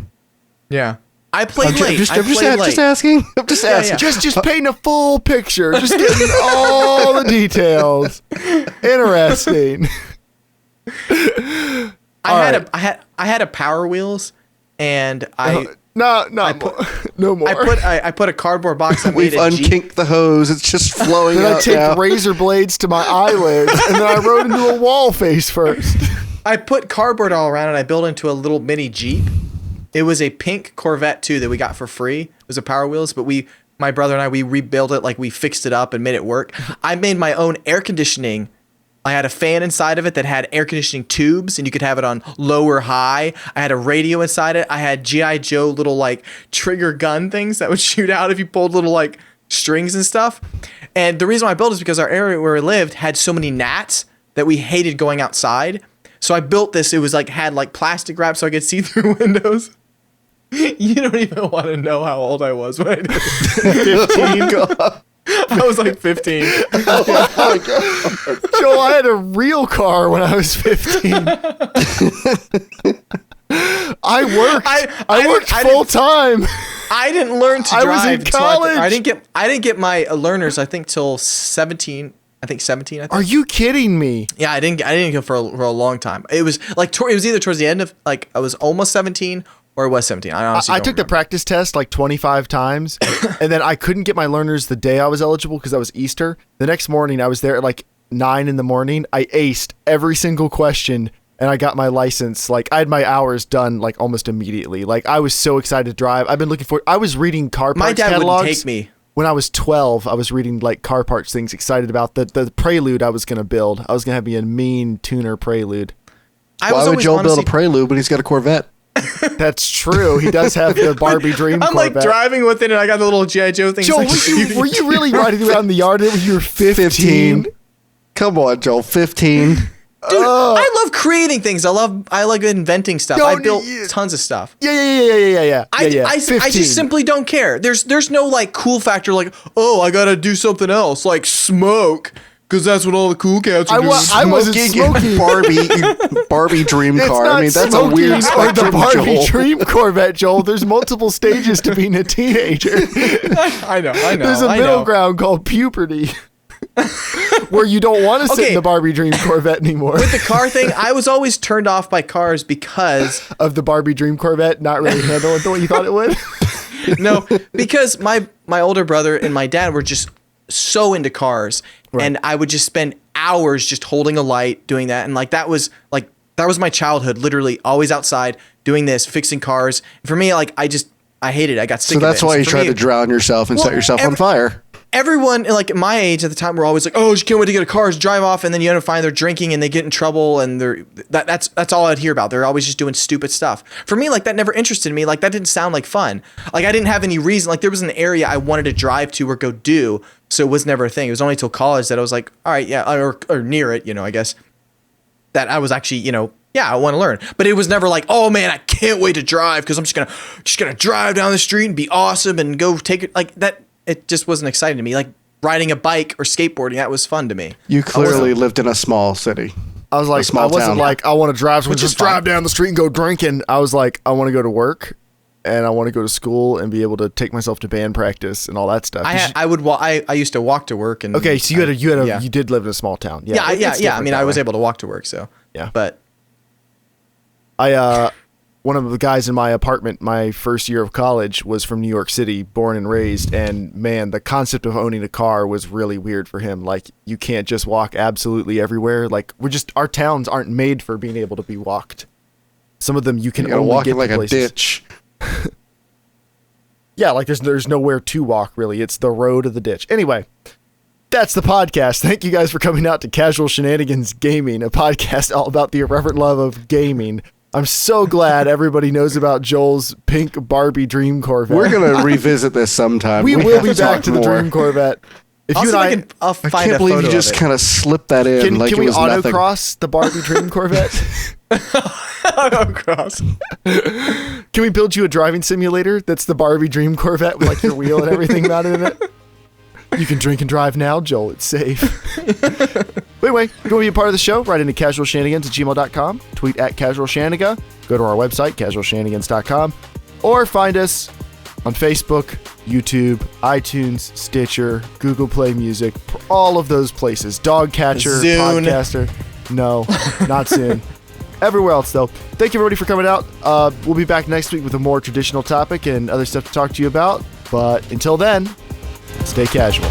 Yeah. I played I'm late. just I played late. asking. I'm just asking. yeah. Just paint a full picture. Just getting all the details. Interesting. I had a Power Wheels, and No more. I put a cardboard box. I We've made a Jeep. unkinked the hose. It's just flowing Then I out taped now. razor blades to my eyelids, and then I rode into a wall face first. I put cardboard all around, and I built into a little mini Jeep. It was a pink Corvette too that we got for free. It was a Power Wheels, but my brother and I, we rebuilt it, like we fixed it up and made it work. I made my own air conditioning. I had a fan inside of it that had air conditioning tubes, and you could have it on low or high. I had a radio inside it. I had G.I. Joe little like trigger gun things that would shoot out if you pulled little like strings and stuff. And the reason why I built it is because our area where we lived had so many gnats that we hated going outside. So I built this. It was like had like plastic wrap so I could see through windows. You don't even want to know how old I was when I did it. 15. I was like 15. Joel, I had a real car when I was 15. I worked full time. I didn't learn to I drive. was in until college. I didn't get my learners. I think till 17. I think 17. I think. Are you kidding me? Yeah, I didn't go for a long time. It was like it was either towards the end of like I was almost 17 or it was 17. I honestly I don't took the remember. practice test like 25 times, and then I couldn't get my learners the day I was eligible because that was Easter. The next morning, I was there at like 9 in the morning. I aced every single question, and I got my license. Like I had my hours done like almost immediately. Like I was so excited to drive. I've been looking for. I was reading car parts My dad catalogs. wouldn't take me. When I was 12, I was reading like car parts things, excited about the Prelude I was going to build. I was going to have me a mean tuner Prelude. Why would Joel build a Prelude when he's got a Corvette? That's true. He does have the Barbie Dream I'm Corvette. like driving with it, and I got the little G.I. Joe thing. Joel, Like, were you really riding around the yard when you were 15? Come on, Joel. 15. Dude, I love creating things. I like inventing stuff. I built tons of stuff. Yeah. I just simply don't care. There's no like cool factor like, oh, I gotta do something else like smoke because that's what all the cool cats are doing. I wasn't smoking. Barbie dream It's car. not I mean, that's a smoking weird or spectrum, the Barbie Joel. Dream Corvette, Joel. There's multiple stages to being a teenager. I know. There's a middle ground called puberty. Where you don't want to sit in the Barbie Dream Corvette anymore. With the car thing, I was always turned off by cars because of the Barbie Dream Corvette not really handling the way you thought it would. No, because my older brother and my dad were just so into cars, and I would just spend hours just holding a light doing that, and that was my childhood. Literally, always outside doing this, fixing cars. For me, I hated it. I got sick of it. So that's why you tried to drown yourself and set yourself on fire. Everyone my age at the time were always like, oh, just can't wait to get a car, just drive off, and then you end up finding they're drinking and they get in trouble, and that's all I'd hear about. They're always just doing stupid stuff. For me, that never interested me. That didn't sound like fun. I didn't have any reason. There was an area I wanted to drive to or go do, so it was never a thing. It was only till college that I was like, all right, yeah, or near it, I guess, that I was actually, I want to learn. But it was never like, oh man, I can't wait to drive because I'm just gonna drive down the street and be awesome and go take it that. It just wasn't exciting to me. Riding a bike or skateboarding, that was fun to me. You clearly lived in a small city. I was like, I wasn't like, I want to drive, so just drive down the street and go drinking. I was like, I want to go to work and I want to go to school and be able to take myself to band practice and all that stuff. I used to walk to work. And okay, so you did live in a small town. Yeah. I mean, I was able to walk to work, so yeah. But one of the guys in my apartment, my first year of college, was from New York City, born and raised. And man, the concept of owning a car was really weird for him. You can't just walk absolutely everywhere. Our towns aren't made for being able to be walked. Some of them you can only walk get in like to a places. ditch. Yeah, there's nowhere to walk really. It's the road of the ditch. Anyway, that's the podcast. Thank you guys for coming out to Casual Shenanigans Gaming, a podcast all about the irreverent love of gaming. I'm so glad everybody knows about Joel's pink Barbie Dream Corvette. We're going to revisit this sometime. We will be back to the Dream Corvette. If you and I'll find I can't believe you just kind of slipped that in. Can we autocross the Barbie Dream Corvette? Autocross. Can we build you a driving simulator that's the Barbie Dream Corvette with your wheel and everything mounted in it? You can drink and drive now, Joel. It's safe. But anyway, if you want to be a part of the show, write into casualshenanigans@gmail.com, tweet at casualshaniga, go to our website, casualshenanigans.com, or find us on Facebook, YouTube, iTunes, Stitcher, Google Play Music, all of those places. Dogcatcher, Zune. Podcaster. No, not soon. Everywhere else, though. Thank you, everybody, for coming out. We'll be back next week with a more traditional topic and other stuff to talk to you about. But until then, stay casual.